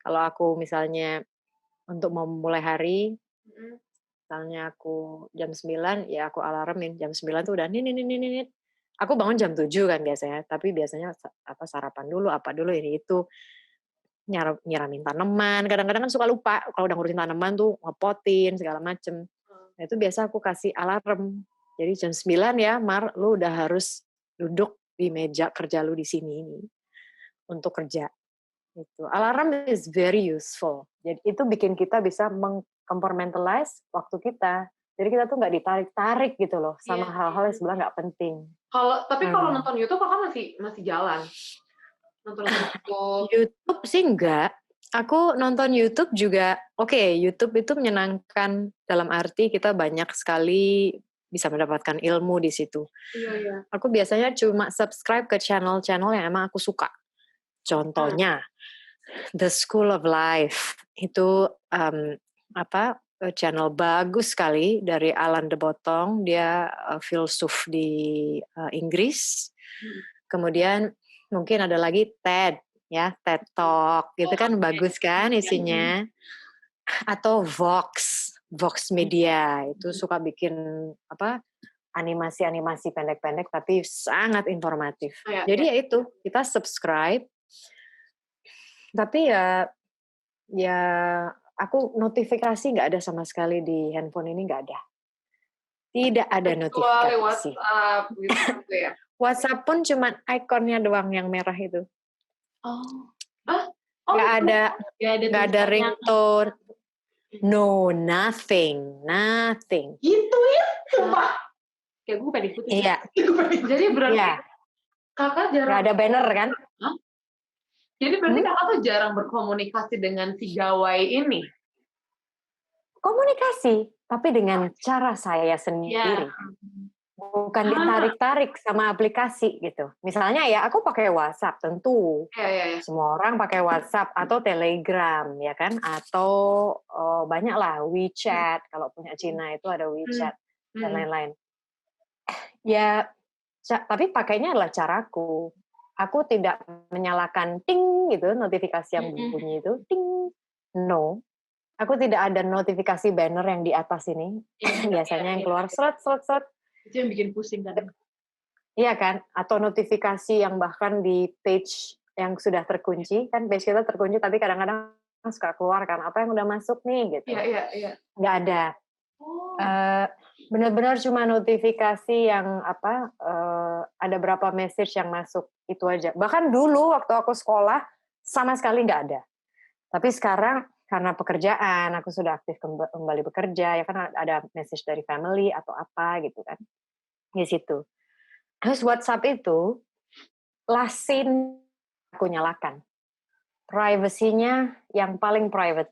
Kalau aku misalnya untuk mau mulai hari, misalnya aku jam 9, ya aku alarmin. Jam 9 tuh udah nih. Aku bangun jam 7 kan biasanya, tapi biasanya sarapan dulu, apa dulu ini itu. Nyiramin tanaman, kadang-kadang kan suka lupa kalau udah ngurusin tanaman tuh ngepotin segala macem. Nah itu biasa aku kasih alarm. Jadi jam 9 ya, Mar, lu udah harus duduk di meja kerja lu di sini ini untuk kerja. Itu alarm is very useful. Jadi itu bikin kita bisa mengcompartmentalize waktu kita. Jadi kita tuh nggak ditarik-tarik gitu loh sama hal-hal yang sebenarnya nggak penting. Kalau nonton YouTube kakak masih jalan. Nonton YouTube sih enggak. Aku nonton YouTube juga, YouTube itu menyenangkan dalam arti kita banyak sekali bisa mendapatkan ilmu di situ. Iya. Aku biasanya cuma subscribe ke channel-channel yang emang aku suka. Contohnya, The School of Life. Itu channel bagus sekali dari Alain de Botton. Dia filsuf di Inggris. Kemudian mungkin ada lagi TED Talk gitu kan bagus kan isinya. Atau Vox Media itu suka bikin animasi pendek-pendek tapi sangat informatif. Jadi ya itu kita subscribe. Tapi ya aku notifikasi nggak ada sama sekali di handphone ini, nggak ada. Tidak ada notifikasi. WhatsApp gitu ya. WhatsApp pun cuma ikonnya doang yang merah itu. Nggak ada ringtone. No, nothing. Gitu ya, sumpah. Kayak gue pengen ikutin. Iya. Jadi berarti kakak jarang. Nggak ada banner kan? Jadi berarti kakak tuh jarang berkomunikasi dengan si gawai ini. Komunikasi, tapi dengan cara saya sendiri. Bukan ditarik-tarik sama aplikasi gitu. Misalnya ya aku pakai WhatsApp tentu. Semua orang pakai WhatsApp atau Telegram ya kan, atau banyak lah WeChat, kalau punya Cina itu ada WeChat dan lain-lain. Ya tapi pakainya adalah caraku. Aku tidak menyalakan ting gitu notifikasi yang bunyi itu ting. No. Aku tidak ada notifikasi banner yang di atas ini. Biasanya yang keluar seret. Itu yang bikin pusing kan? Iya kan? Atau notifikasi yang bahkan di page yang sudah terkunci, kan page kita terkunci tapi kadang-kadang suka keluar kan, apa yang udah masuk nih gitu. Iya. Nggak ada. Benar-benar cuma notifikasi yang ada berapa message yang masuk, itu aja. Bahkan dulu waktu aku sekolah sama sekali nggak ada. Tapi sekarang karena pekerjaan, aku sudah aktif kembali bekerja, ya kan ada message dari family atau apa gitu kan, di situ. Terus WhatsApp itu, last scene aku nyalakan. Privacy-nya yang paling private.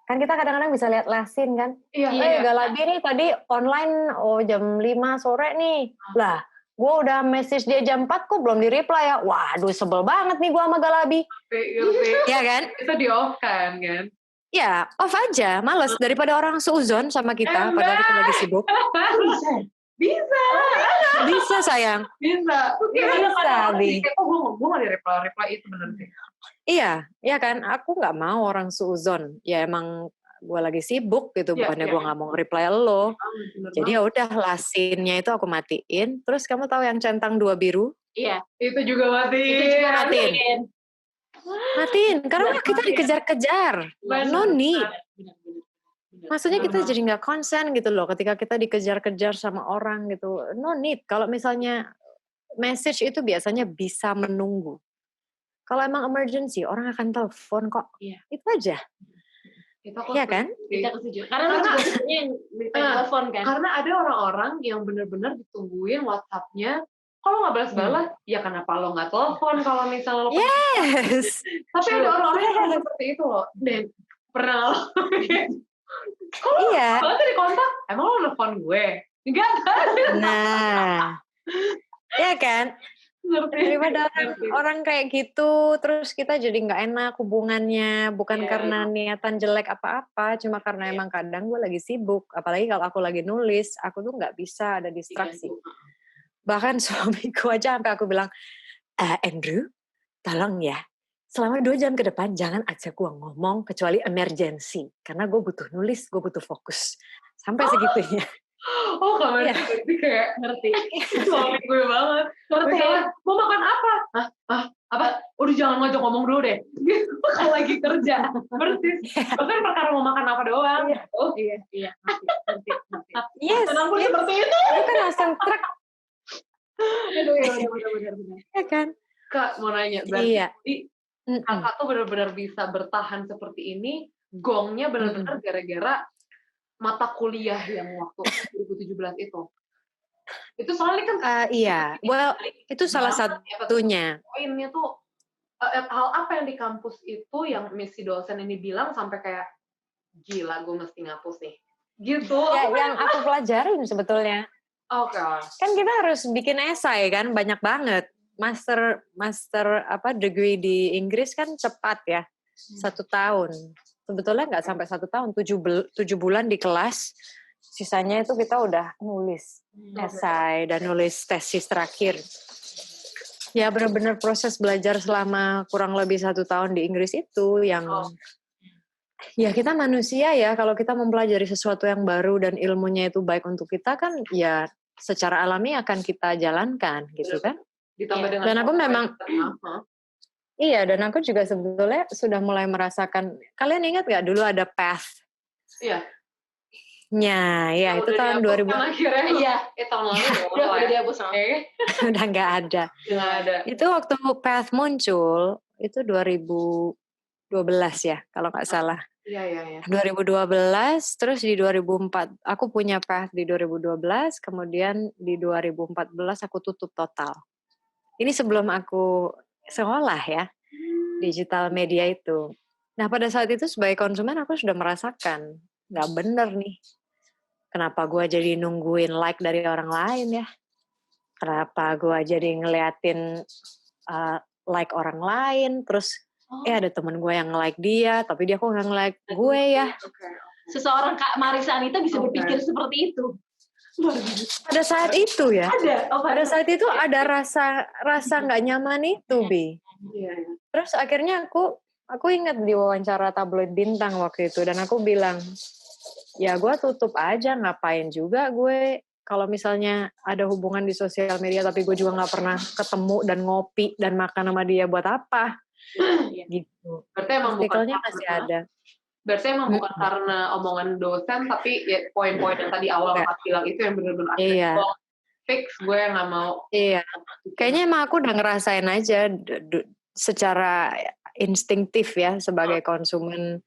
Kan kita kadang-kadang bisa lihat last scene kan, Galabi nih tadi online, jam 5 sore nih, lah gue udah message dia jam 4 kok belum di-reply ya. Waduh sebel banget nih gue sama Galabi. Iya kan? Itu di-off kan? Ya, off aja. Males daripada orang seuzon sama kita padahal kita lagi sibuk. Bisa sayang. Bisa. Bi. Gue gak di-reply itu bener sih. Iya kan? Aku gak mau orang seuzon. Ya emang gue lagi sibuk gitu, bukannya gue nggak mau reply lo. Jadi ya udah lasinnya itu aku matiin. Terus kamu tahu yang centang 2 biru? Iya. Itu juga matiin. Matiin, karena kita dikejar-kejar. No need. Maksudnya kita jadi nggak konsen gitu loh ketika kita dikejar-kejar sama orang gitu. No need. Kalau misalnya message itu biasanya bisa menunggu. Kalau emang emergency, orang akan telepon kok. Iya. Itu aja. Iya kan? Kita setuju. Karena juga sebenarnya yang telepon kan. Karena ada orang-orang yang benar-benar ditungguin WhatsApp-nya. Kalau nggak balas-balas, ya kenapa lo nggak telepon kalau misalnya lo... Yes. Tapi ada orang-orang yang seperti itu loh. Dan pernah lo... Iya. Kalau tuh di kontak, emang lo nelfon gue? Enggak kan? Nah. Iya kan? Daripada orang kayak gitu, terus kita jadi nggak enak hubungannya, bukan karena niatan jelek apa-apa, cuma karena emang kadang gue lagi sibuk, apalagi kalau aku lagi nulis, aku tuh nggak bisa ada distraksi. Bahkan suamiku aja sampai aku bilang, Andrew, tolong ya, selama 2 jam ke depan jangan ajak gue ngomong kecuali emergency, karena gue butuh nulis, gue butuh fokus, sampai segitunya. Oh, kamu ngerti kayak ngerti. Suami gue banget. Ngerti. Mau makan apa? Apa? Udah jangan ngajak ngomong dulu deh. Kalau lagi kerja. Persis. Bahkan perkara mau makan apa doang. Oh, iya. Ngerti. Yes. Tenang pun seperti itu. Itu kan langsung truk. Aduh, benar. Ya kan? Kak, mau nanya. Berarti Iya. kakak tuh benar-benar bisa bertahan seperti ini. Gongnya benar-benar gara-gara mata kuliah yang waktu 2017 itu. Itu soalnya kan iya. Well, itu salah satunya. Poinnya tuh hal apa yang di kampus itu yang si dosen ini bilang sampai kayak gila gue mesti ngapus nih. Gitu. Ya, yang aku pelajarin sebetulnya. Oke. Kan kita harus bikin esai kan, banyak banget. Master degree di Inggris kan cepat ya. 1 tahun. Sebetulnya nggak sampai 1 tahun, 7 bulan di kelas, sisanya itu kita udah nulis esai dan nulis tesis terakhir. Ya benar-benar proses belajar selama kurang lebih 1 tahun di Inggris itu yang, ya kita manusia ya, kalau kita mempelajari sesuatu yang baru dan ilmunya itu baik untuk kita kan, ya secara alami akan kita jalankan gitu kan. Ditambah dengan dan aku memang... Iya, dan aku juga sebetulnya sudah mulai merasakan, kalian ingat gak dulu ada PATH? Iya. Ya, itu tahun 2000. Iya, tahun lalu udah dihapus. Udah nggak ada. Nggak ada. Itu waktu PATH muncul, itu 2012 ya, kalau nggak salah. Iya. 2012, terus di 2004, aku punya PATH di 2012, kemudian di 2014 aku tutup total. Ini sebelum aku sekolah ya, digital media itu. Nah pada saat itu sebagai konsumen aku sudah merasakan, nggak bener nih. Kenapa gue jadi nungguin like dari orang lain ya? Kenapa gue jadi ngeliatin like orang lain, terus ada temen gue yang like dia, tapi dia kok nggak nge-like gue ya? Seseorang Kak Marissa Anita bisa berpikir seperti itu. Pada saat itu ya, pada saat itu ada rasa nggak nyaman itu, Bi. Iya. Terus akhirnya aku ingat di wawancara tabloid Bintang waktu itu, dan aku bilang, ya gue tutup aja, ngapain juga gue kalau misalnya ada hubungan di sosial media tapi gue juga nggak pernah ketemu dan ngopi dan makan sama dia buat apa? Gitu. Berarti emang artikelnya masih ada. Berarti emang bukan karena omongan dosen, tapi ya poin-poin yang tadi awal Kak bilang itu yang benar-benar fix, gue nggak mau. Iya. Kayaknya emang aku udah ngerasain aja secara instinktif ya sebagai konsumen.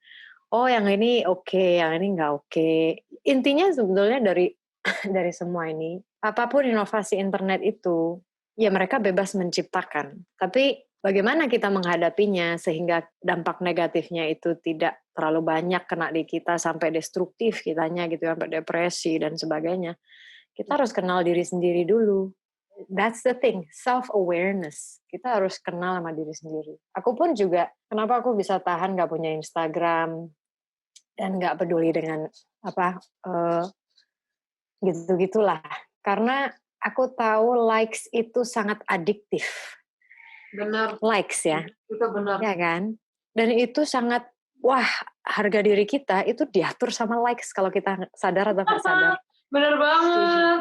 Oh yang ini oke, yang ini nggak oke. Intinya sebetulnya dari semua ini, apapun inovasi internet itu, ya mereka bebas menciptakan. Tapi bagaimana kita menghadapinya sehingga dampak negatifnya itu tidak terlalu banyak kena di kita sampai destruktif kitanya gitu, sampai depresi dan sebagainya. Kita harus kenal diri sendiri dulu. That's the thing, self-awareness. Kita harus kenal sama diri sendiri. Aku pun juga, kenapa aku bisa tahan gak punya Instagram dan gak peduli dengan gitu-gitulah. Karena aku tahu likes itu sangat adiktif. Benar. Likes ya. Itu benar. Ya kan? Dan itu sangat, wah harga diri kita itu diatur sama likes kalau kita sadar atau nggak sadar. Bener banget.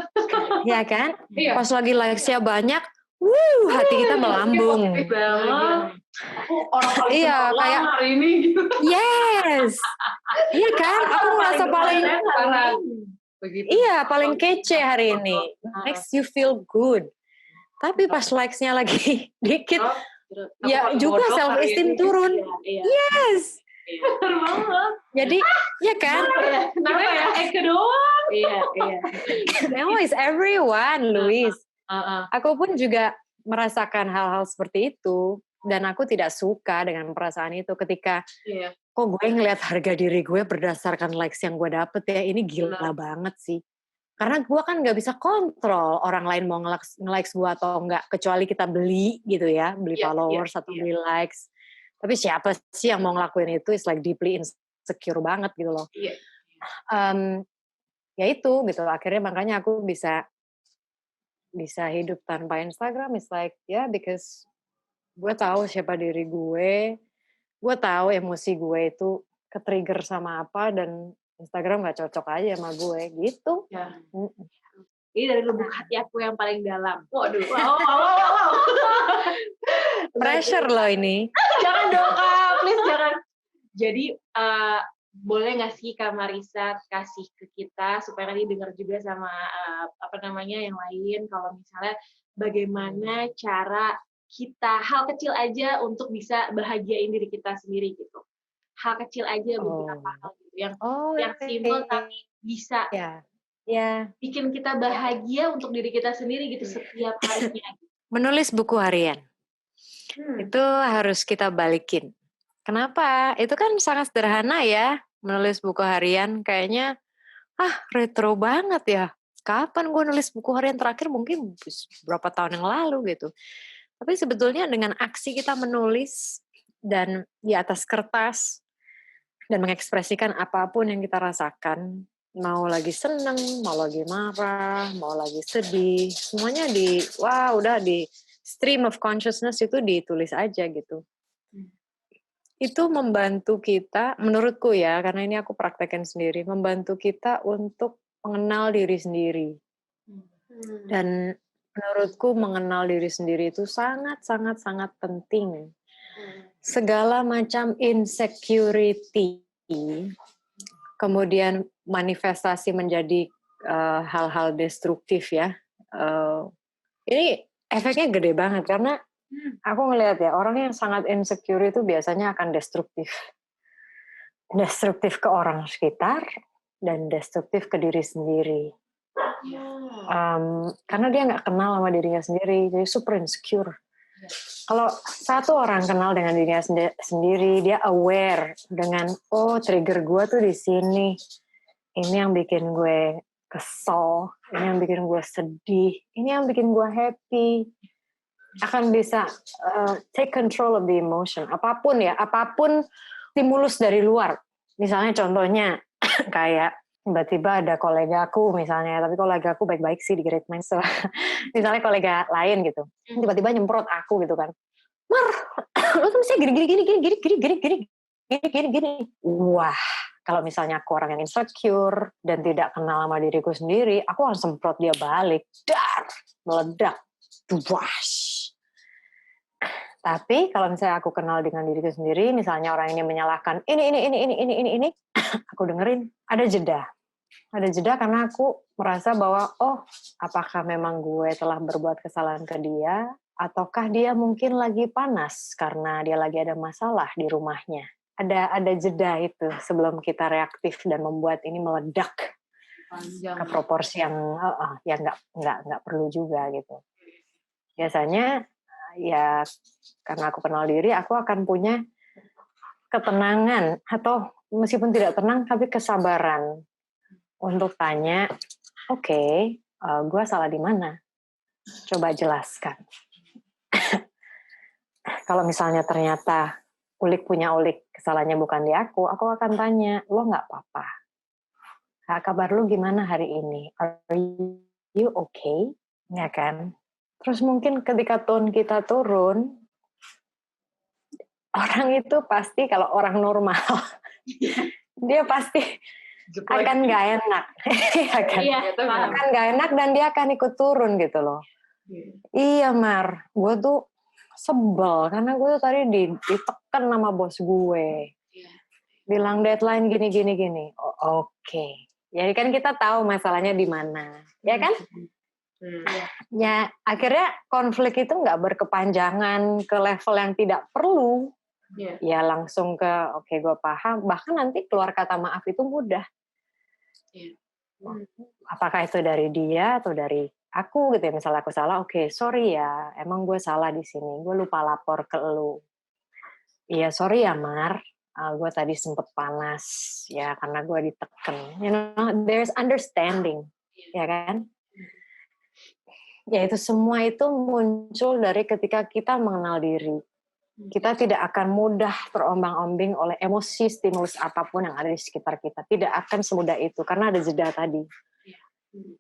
Ya kan? Iya. Pas lagi likes-nya banyak, hati kita melambung. Aku orang paling Iya, kayak hari ini gitu. Yes. Iya kan? Aku merasa paling begitu. Iya, paling kece hari ini. Makes you feel good. Tapi pas likes-nya lagi dikit, ya juga self esteem turun. Yes. Bener banget. Jadi, ya kan? Kenapa ya? Doang. Iya. No, it's everyone, Luis. Aku pun juga merasakan hal-hal seperti itu. Dan aku tidak suka dengan perasaan itu ketika kok gue ngelihat harga diri gue berdasarkan likes yang gue dapet ya, ini gila banget sih. Karena gue kan gak bisa kontrol orang lain mau nge-likes gue atau enggak, kecuali kita beli gitu ya, beli followers atau beli likes. Tapi siapa sih yang mau ngelakuin itu, it's like deeply insecure banget gitu loh. Ya itu gitu, akhirnya makanya aku bisa hidup tanpa Instagram, it's like because gue tahu siapa diri gue tahu emosi gue itu ke-trigger sama apa, dan Instagram gak cocok aja sama gue, gitu. Ya. Ini dari lubuk hati aku yang paling dalam. Waduh. Wow. Pressure loh ini. Jangan dong, Kak. Please jangan. Jadi, boleh nggak sih Kak Marissa kasih ke kita, supaya nanti dengar juga sama yang lain, kalau misalnya bagaimana cara kita, hal kecil aja untuk bisa bahagiain diri kita sendiri gitu. Hal kecil aja, beberapa hal gitu yang simple tapi bisa bikin kita bahagia untuk diri kita sendiri gitu setiap harinya. Menulis buku harian. Itu harus kita balikin. Kenapa? Itu kan sangat sederhana ya, menulis buku harian. Kayaknya retro banget ya. Kapan gue nulis buku harian terakhir? Mungkin berapa tahun yang lalu gitu. Tapi sebetulnya dengan aksi kita menulis dan di atas kertas dan mengekspresikan apapun yang kita rasakan, mau lagi seneng, mau lagi marah, mau lagi sedih, semuanya udah di stream of consciousness itu ditulis aja gitu. Itu membantu kita, menurutku ya, karena ini aku praktekkan sendiri, membantu kita untuk mengenal diri sendiri. Dan menurutku mengenal diri sendiri itu sangat penting. Segala macam insecurity, kemudian manifestasi menjadi hal-hal destruktif ya. Ini efeknya gede banget karena aku ngelihat ya, orang yang sangat insecure itu biasanya akan destruktif. Destruktif ke orang sekitar dan destruktif ke diri sendiri. Karena dia nggak kenal sama dirinya sendiri, jadi super insecure. Kalau satu orang kenal dengan dirinya sendiri, dia aware dengan trigger gue tuh di sini, ini yang bikin gue kesel, ini yang bikin gue sedih, ini yang bikin gue happy, akan bisa take control of the emotion. Apapun stimulus dari luar. Misalnya contohnya kayak tiba-tiba ada kolega aku misalnya, tapi kolega aku baik-baik sih di Great Minds. Misalnya kolega lain gitu, tiba-tiba nyemprot aku gitu kan. Mar, lu tuh bisa gini. Wah, kalau misalnya aku orang yang insecure dan tidak kenal sama diriku sendiri, aku akan semprot dia balik. Dar, meledak. Wash. Tapi kalau misalnya aku kenal dengan diriku sendiri, misalnya orang ini menyalahkan ini, aku dengerin, ada jeda karena aku merasa bahwa apakah memang gue telah berbuat kesalahan ke dia, ataukah dia mungkin lagi panas karena dia lagi ada masalah di rumahnya. Ada jeda itu sebelum kita reaktif dan membuat ini meledak ke proporsi yang nggak perlu juga gitu. Biasanya ya karena aku kenal diri, aku akan punya ketenangan atau meskipun tidak tenang tapi kesabaran untuk tanya, gue salah di mana? Coba jelaskan. Kalau misalnya ternyata punya ulik kesalahannya bukan di aku akan tanya, lo nggak apa-apa? Kabar lu gimana hari ini? Are you okay? Ya kan? Terus mungkin ketika tone kita turun, orang itu pasti kalau orang normal, dia pasti akan nggak enak. Akan nggak enak dan dia akan ikut turun gitu loh. Iya Mar, gue tuh sebel karena gue tuh tadi ditekan sama bos gue. Bilang deadline gini. Oh, oke. Jadi kan kita tahu masalahnya di mana, ya kan? Ya akhirnya konflik itu nggak berkepanjangan ke level yang tidak perlu. Ya langsung ke oke, gue paham. Bahkan nanti keluar kata maaf itu mudah. Apakah itu dari dia atau dari aku gitu ya, misalnya aku salah, oke, sorry ya, emang gue salah di sini, gue lupa lapor ke lu. Iya, sorry ya Mar, gue tadi sempet panas, ya karena gue diteken. You know, there's understanding, ya kan? Ya itu semua itu muncul dari ketika kita mengenal diri. Kita tidak akan mudah terombang-ambing oleh emosi stimulus apapun yang ada di sekitar kita. Tidak akan semudah itu, karena ada jeda tadi.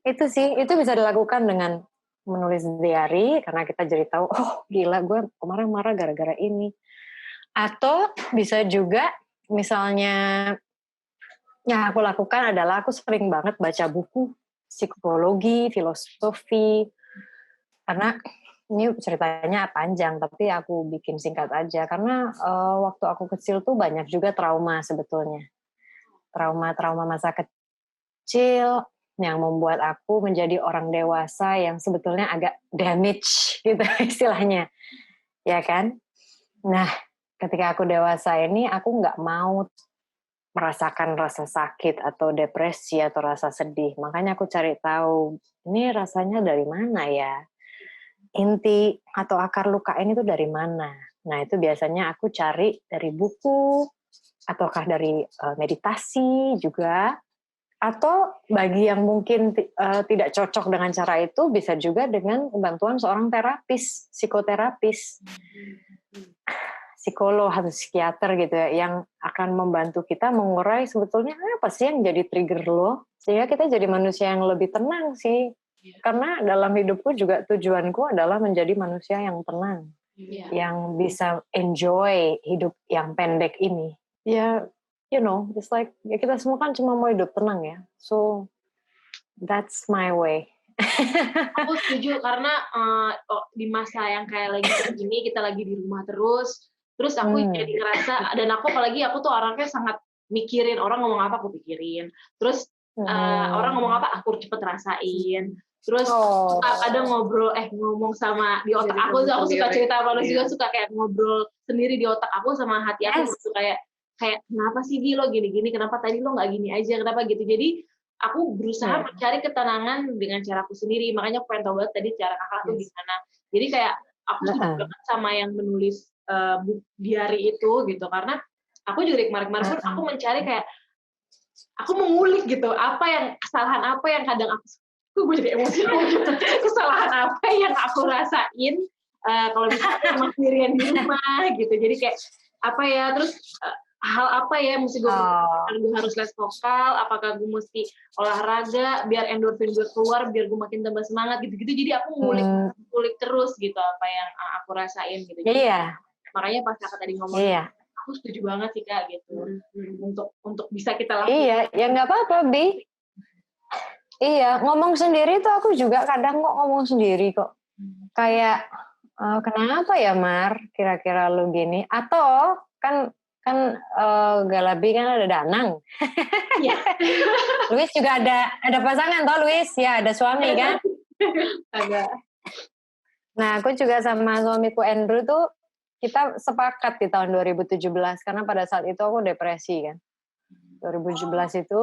Itu sih, itu bisa dilakukan dengan menulis diary, karena kita jadi tahu, oh gila gue kemarin marah gara-gara ini. Atau bisa juga, misalnya, yang aku lakukan adalah aku sering banget baca buku psikologi, filosofi, karena ini ceritanya panjang, tapi aku bikin singkat aja, karena waktu aku kecil tuh banyak juga trauma sebetulnya. Trauma masa kecil, yang membuat aku menjadi orang dewasa yang sebetulnya agak damage gitu istilahnya, ya kan? Nah, ketika aku dewasa ini aku nggak mau merasakan rasa sakit atau depresi atau rasa sedih, makanya aku cari tahu ini rasanya dari mana ya, inti atau akar luka ini tuh dari mana. Nah itu biasanya aku cari dari buku ataukah dari meditasi juga. Atau bagi yang mungkin tidak cocok dengan cara itu, bisa juga dengan bantuan seorang terapis, psikoterapis, psikolog atau psikiater gitu ya, yang akan membantu kita mengurai sebetulnya apa sih yang jadi trigger lo, sehingga kita jadi manusia yang lebih tenang sih. Karena dalam hidupku juga tujuanku adalah menjadi manusia yang tenang, yang bisa enjoy hidup yang pendek ini. Ya, you know, it's like ya kita semua kan cuma mau hidup tenang ya. So that's my way. Aku setuju karena di masa yang kayak lagi begini, kita lagi di rumah terus aku jadi ngerasa, dan aku apalagi aku tuh orangnya sangat mikirin orang ngomong apa aku pikirin, terus orang ngomong apa aku cepet rasain, terus ada ngomong sama di otak aku suka cerita apa lu juga suka kayak ngobrol sendiri di otak aku sama hati aku gitu, kayak kenapa sih Bi lo gini-gini, kenapa tadi lo nggak gini aja, kenapa gitu. Jadi aku berusaha mencari ketenangan dengan caraku sendiri, makanya aku pengen tahu banget tadi cara kakak tuh gimana. Jadi kayak aku setuju banget sama yang menulis diary itu gitu, karena aku juga kemarin-kemarin pun aku mencari kayak aku mengulik gitu, kesalahan apa yang kadang aku jadi emosi gitu. Kesalahan apa yang aku rasain kalau misalnya emang sendirian di rumah gitu. Jadi kayak apa ya, terus hal apa ya mesti gue harus les vokal, apakah gue mesti olahraga biar endorfin gue keluar, biar gue makin tambah semangat gitu-gitu. Jadi aku ngulik terus gitu apa yang aku rasain gitu. Jadi, makanya pas kakak tadi ngomong, aku setuju banget sih Kak gitu. Untuk bisa kita lakukan. Iya, ya nggak apa-apa Bi. Iya, ngomong sendiri tuh aku juga kadang kok ngomong sendiri kok. Kayak kenapa ya Mar, kira-kira lu gini? Atau kan Galabi kan ada Danang. Iya. Luis juga ada pasangan toh Luis, ya ada suami kan? Ada. Nah, aku juga sama suamiku Andrew tuh kita sepakat di tahun 2017 karena pada saat itu aku depresi kan. 2017 itu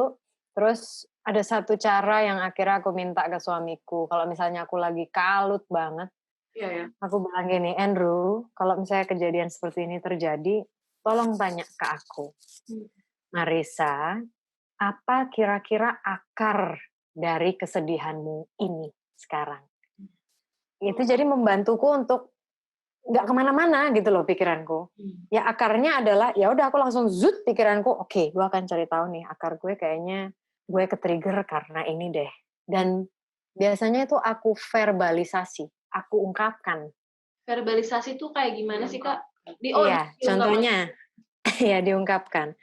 terus ada satu cara yang akhirnya aku minta ke suamiku, kalau misalnya aku lagi kalut banget. Aku bilang gini, Andrew, kalau misalnya kejadian seperti ini terjadi, tolong tanya ke aku, Marissa, apa kira-kira akar dari kesedihanmu ini sekarang? Itu jadi membantuku untuk nggak kemana-mana gitu loh pikiranku. Ya akarnya adalah, ya udah aku langsung zut pikiranku, oke, gue akan cari tahu nih akar gue kayaknya gue ke-trigger karena ini deh. Dan biasanya itu aku verbalisasi, aku ungkapkan. Verbalisasi tuh kayak gimana sih Kak? Iya, contohnya ya diungkapkan.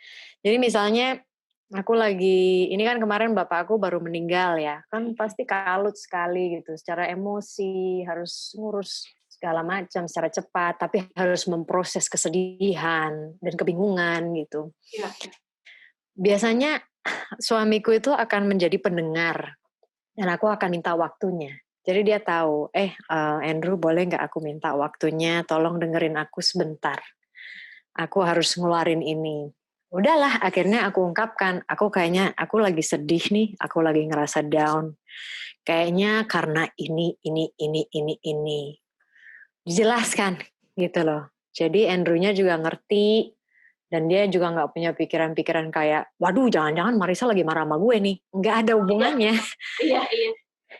Jadi misalnya ini kan kemarin bapak aku baru meninggal ya, kan pasti kalut sekali gitu, secara emosi, harus ngurus segala macam secara cepat, tapi harus memproses kesedihan dan kebingungan gitu. Iya. Biasanya suamiku itu akan menjadi pendengar, dan aku akan minta waktunya. Jadi dia tahu, Andrew boleh nggak aku minta waktunya, tolong dengerin aku sebentar. Aku harus ngeluarin ini. Udahlah, akhirnya aku ungkapkan, aku lagi sedih nih, aku lagi ngerasa down. Kayaknya karena ini. Dijelaskan gitu loh. Jadi Andrew-nya juga ngerti, dan dia juga nggak punya pikiran-pikiran kayak, waduh jangan-jangan Marisa lagi marah sama gue nih. Nggak ada hubungannya. Iya.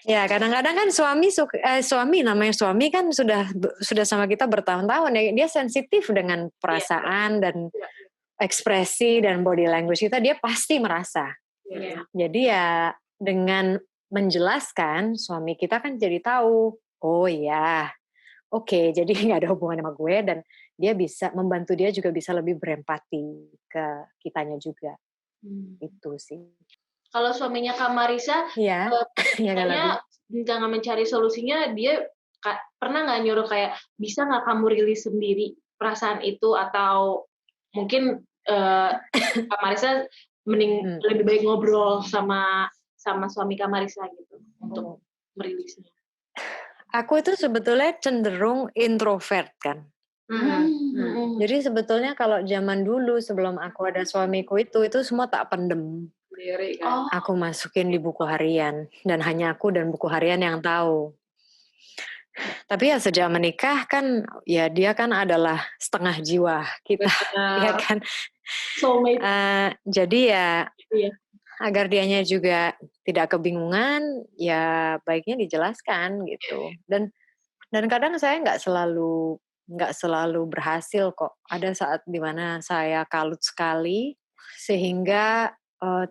Ya kadang-kadang kan namanya suami kan sudah sama kita bertahun-tahun ya, dia sensitif dengan perasaan dan ekspresi dan body language kita, dia pasti merasa. Jadi ya dengan menjelaskan, suami kita kan jadi tahu, oh ya, oke, jadi nggak ada hubungan sama gue, dan dia bisa membantu, dia juga bisa lebih berempati ke kitanya juga. Itu sih. Kalau suaminya Kak Marisa, kayaknya jangan mencari solusinya, dia pernah nggak nyuruh kayak, bisa nggak kamu rilis sendiri perasaan itu, atau mungkin Kak Marisa mending lebih baik ngobrol sama suami Kak Marisa gitu untuk merilisnya. Aku itu sebetulnya cenderung introvert kan. Jadi sebetulnya kalau zaman dulu sebelum aku ada suamiku itu semua tak pendem. Aku masukin di buku harian, dan hanya aku dan buku harian yang tahu. Tapi ya sejak menikah kan, ya dia kan adalah setengah jiwa kita, ya kan. Jadi ya agar dianya juga tidak kebingungan, ya baiknya dijelaskan gitu. Dan kadang saya nggak selalu berhasil kok. Ada saat dimana saya kalut sekali sehingga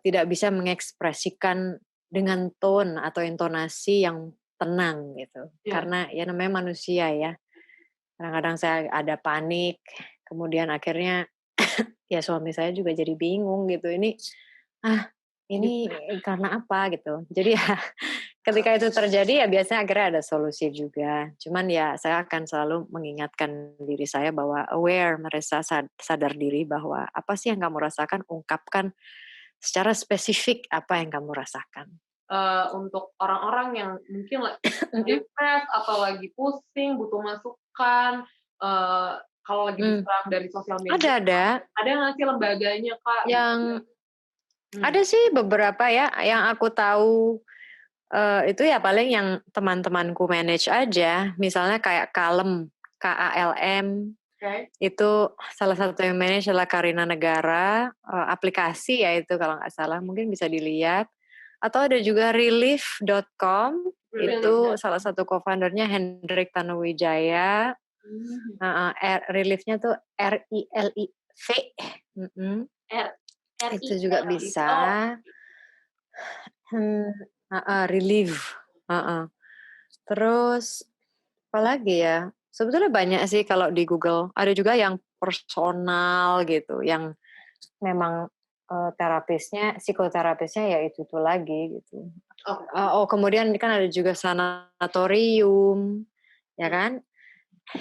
tidak bisa mengekspresikan dengan tone atau intonasi yang tenang gitu. Karena ya namanya manusia ya. Kadang-kadang saya ada panik, kemudian akhirnya ya suami saya juga jadi bingung gitu. Ini karena apa gitu. Jadi ya ketika itu terjadi ya biasanya akhirnya ada solusi juga. Cuman ya saya akan selalu mengingatkan diri saya bahwa aware, merasa sadar diri bahwa apa sih yang kamu rasakan, ungkapkan secara spesifik apa yang kamu rasakan. Untuk orang-orang yang mungkin depres atau lagi pusing, butuh masukan, kalau lagi diserang dari sosial media. Ada nggak sih lembaganya, Kak? Ada sih beberapa ya, yang aku tahu itu ya paling yang teman-temanku manage aja. Misalnya kayak Kalem, KALM. Itu salah satu yang manage adalah Karina Negara, aplikasi ya itu kalau nggak salah, mungkin bisa dilihat. Atau ada juga relief.com, itu salah satu co-foundernya Hendrik Tanuwijaya. Reliefnya tuh RILIV. Itu juga bisa. Relief. Terus apa lagi ya? Sebetulnya banyak sih kalau di Google. Ada juga yang personal gitu, yang memang psikoterapisnya ya itu lagi gitu. Kemudian kan ada juga sanatorium, ya kan?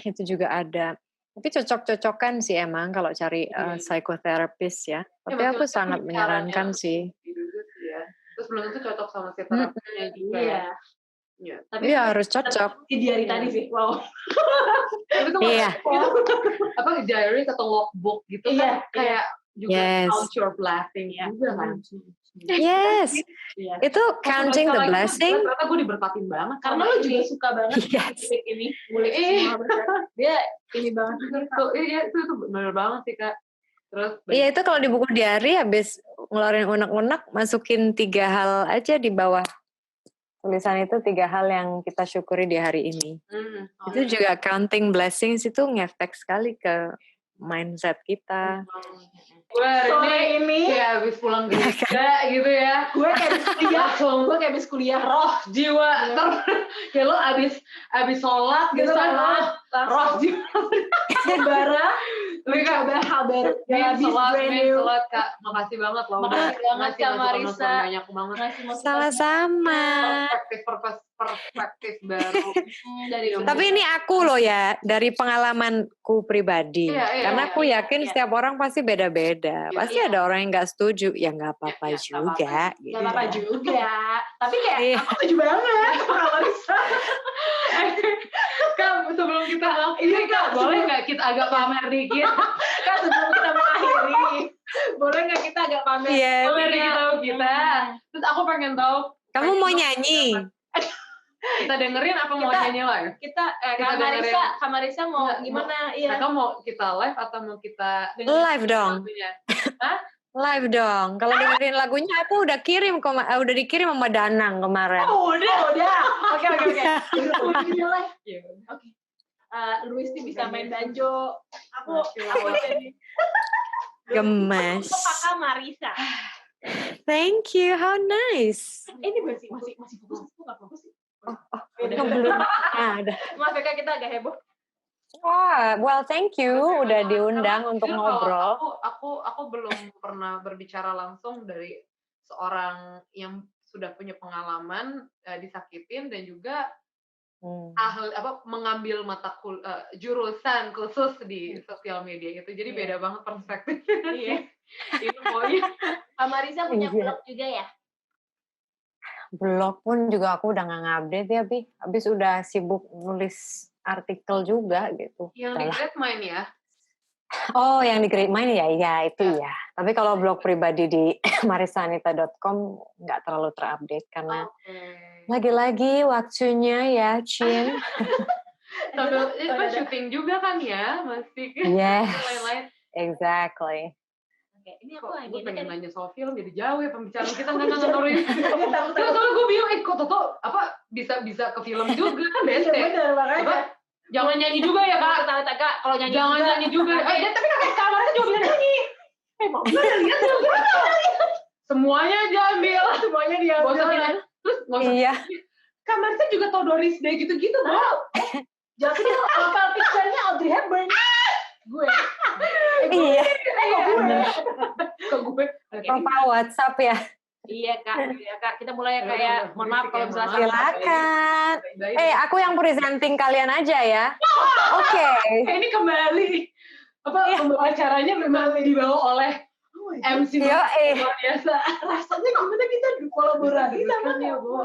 Itu juga ada. Tapi cocok-cocokan sih emang kalau cari psikoterapis ya. Tapi aku sangat menyarankan sih. Terus belum tentu cocok sama si terapisnya juga ya. Tapi harus cocok. Diary tadi sih, wow. Tapi itu apa diary atau logbook gitu kan kayak juga count your blessing juga kan. Yes. Itu counting the blessing. Ternyata gue diberkatin banget. Karena lo juga suka banget ini. Dia ini banget. Itu bener banget sih, Kak. Terus iya, itu kalau di buku diary habis ngeluarin unek-unek, masukin 3 hal aja di bawah. Tulisan itu 3 hal yang kita syukuri di hari ini. Itu juga counting blessings, itu ngefek sekali ke mindset kita. Gue hari ini kayak habis pulang gereja gitu ya. Gue kayak habis kuliah roh jiwa. Kayak lo habis sholat gitu kan. Roh jiwa. Bara. mencoba hal baru. Salat Kak, makasih banget loh. Makasih banget Kak Marisa. Banyak banget. Sama-sama. Perspektif baru. Tapi ini aku loh ya, dari pengalamanku pribadi. Karena aku yakin setiap orang pasti beda-beda. Pasti ada orang yang nggak setuju, ya nggak apa-apa juga. Gak apa-apa juga. Tapi kayak aku setuju banget sama Marisa. Kak, sebelum kita Kak, boleh nggak kita agak pamer dikit? Kak, sebelum kita mengakhiri, boleh nggak kita agak pamer? Pamer kita. Terus aku pengen tahu. Kamu mau nyanyi? Kita dengerin apa mau nyanyi live? Kak Marisa mau gimana? Iya. Kakak mau kita live atau mau kita Live dong. Hah? Live dong. Kalau dengerin lagunya aku udah dikirim sama Danang kemarin. Udah. Oke. Oke. Luis nih bisa main banjo. Aku jadi. Gemes. Untuk kakak Marisa. Thank you, how nice. Ini masih fokus. Aku nggak fokus sih. Belum ada. Maaf ya Kak, kita agak heboh. Wah, well thank you udah diundang untuk ngobrol. Aku belum pernah berbicara langsung dari seorang yang sudah punya pengalaman disakitin dan juga mengambil jurusan khusus di sosial media itu. Jadi beda banget perspektifnya. Iya. Infonya. Kak Marisa punya blog juga ya? Blog pun juga aku udah nggak ngupdate ya, Bi. Habis udah sibuk nulis artikel juga gitu. Yang di Great Mind ya? Oh, yang di Great Mind ya itu ya. Tapi kalau blog pribadi di marisanita.com nggak terlalu terupdate karena lagi-lagi waktunya ya, Chin. Itu kan syuting juga kan ya, masih Yes, lain-lain. Exactly. Oke, ini aku lagi. Gue pengen nanya soal film, jadi jauh ya pembicaraan kita nggak ngotorin. Soalnya gue bingung, kok Toto bisa ke film juga kan bete. Bener, makanya. Jangan nyanyi juga ya Kak. Kak, kalau nyanyi jangan juga. Nyanyi juga. Tapi kamarnya juga bilang nyanyi. Mau lihat juga. Semuanya diambil. Semuanya diambil. Terus iya. Kamarnya juga tau Doris Day gitu-gitu. Jadi apa picture-nya Audrey Hepburn? Gue. Iya. Ke gue. Profile WhatsApp ya. Iya Kak, kita mulai kayak mohon maaf kalau misalnya silakan. Aku yang presenting kalian aja ya. Oke. Ini kembali acaranya memang dibawa oleh MC luar biasa. Rasanya gimana kita kolaborasi sama dia, Bu?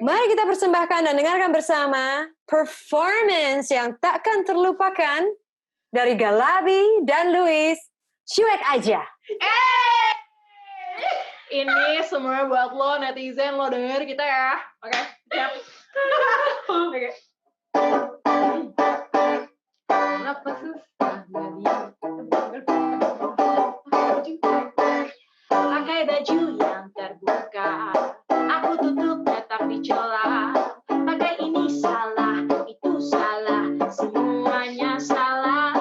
Mari kita persembahkan dan dengarkan bersama performance yang takkan terlupakan dari Galabi dan Luis. Cuek aja. Ini semua buat lo netizen, lo denger kita ya. Oke, siap. Oke. Kenapa susah pakai baju yang terbuka, aku tutup tetap dicela. Pakai ini salah, itu salah, semuanya salah.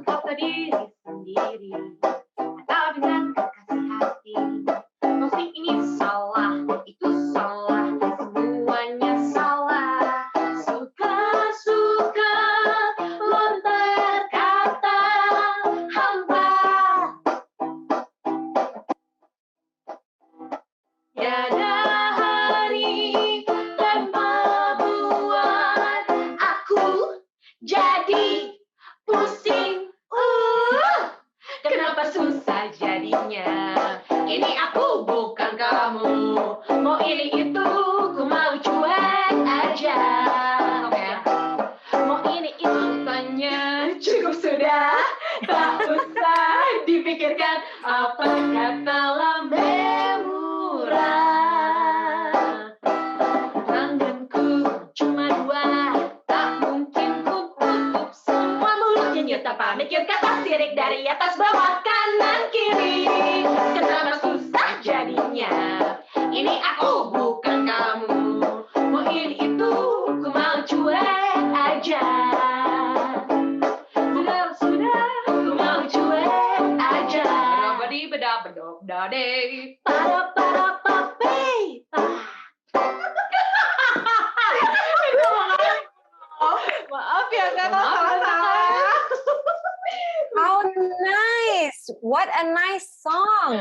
Kata diri sendiri atau dengan kekasih hati. Posting ini salah, itu salah, semuanya salah. Suka-suka lontar kata hampa. Tiada hari tanpa buat aku jadi pusing. Kenapa susah jadinya? Ini aku bukan kamu. Mau ini itu, ku mau cuek aja. Mau ini itu, tanya cukup sudah. Tak usah dipikirkan apa kata murah. Tanganku cuma dua, tak mungkin ku tutup semua mulutnya. Nyata pamikir kata sirik dari atas bawah kanan kiri. Kenapa susah jadinya? Ini aku bukan kamu. Mau ini itu, ku mau cuek aja. Sudah, ku mau cuek aja. Bedabedabedabedade. Maaf ya Kak, salah. How what a nice song.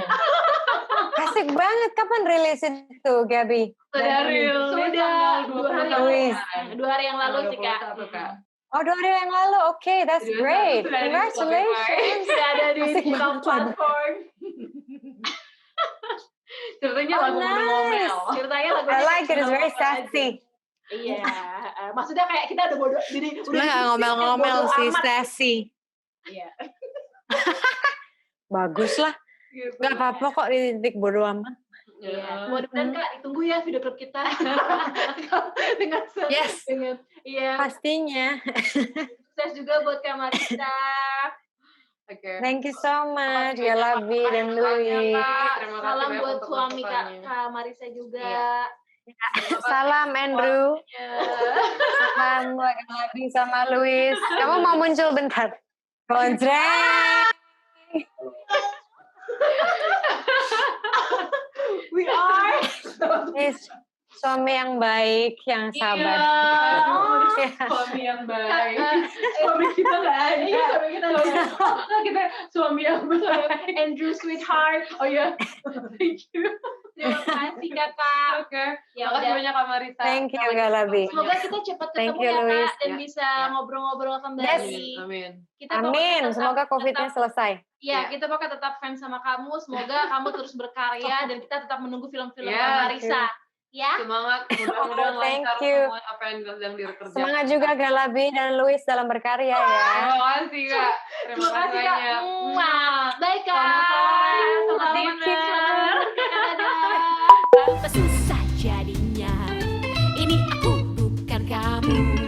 Asik banget. Kapan rilis itu, Gabi? Sudah Sudah 2 hari yang lalu sih, Kak. Oh, 2 hari yang lalu. Okay, that's Sudah, great. sudah ada di Congratulations. Sudah ada di Asik semua banget. platform. Ceritanya Oh, lagu ngomel. Ceritanya lagu I like it. It's very sassy. Iya, maksudnya kayak kita udah bodoh, jadi Sebenarnya nggak ngomel-ngomel bodo sih, amat. sassy. Iya. Bagus lah. Gitu. Gak apa-apa kok di titik bodo amat. Iya. Mudah-mudahan Kak ditunggu ya video klip kita. dengan Yes. dengan iya. Pastinya. Sukses juga buat Kak Marisa. Oke. Thank you so much, Galabi dan Louis. Terima kasih Salam banyak buat untuk suami masukannya. Kak Marisa juga. Salam Andrew. Ya. Salam buat Galabi sama Louis. Kamu mau muncul bentar? Konjreng. We are. Suami yang baik, yang sabar. Iya. Suami yang baik. Suami kita nggak ada. Iya, suami kita nggak ada. Kita suami yang baik. Andrew sweetheart. Oh ya, thank you. Terima kasih Kakak. Oke. Ya Makasih udah. banyak Kak Marisa. Thank you, Galabi. Semoga kita cepat Thank ketemu you, ya Louis. Kak dan Ya, bisa ya. ngobrol-ngobrol kembali. Yes. Amin. Kita Amin. pokoknya tetap- Semoga COVID-nya tetap- selesai. Iya, Ya. kita pokoknya tetap fans sama kamu. Semoga kamu terus berkarya dan kita tetap menunggu film-film Ya, Kak Marisa. Ya. Semangat. Mudah-mudahan Oh, thank lancar you. semua apa yang sedang dikerjakan. Semangat juga Galabi dan Louis dalam berkarya ya. Terima kasih Kak. Terima kasih Kak. banyak. Mwah. Baik Kak. Selamat Selamat dinner. Dadah. Susah jadinya. Ini aku bukan kamu.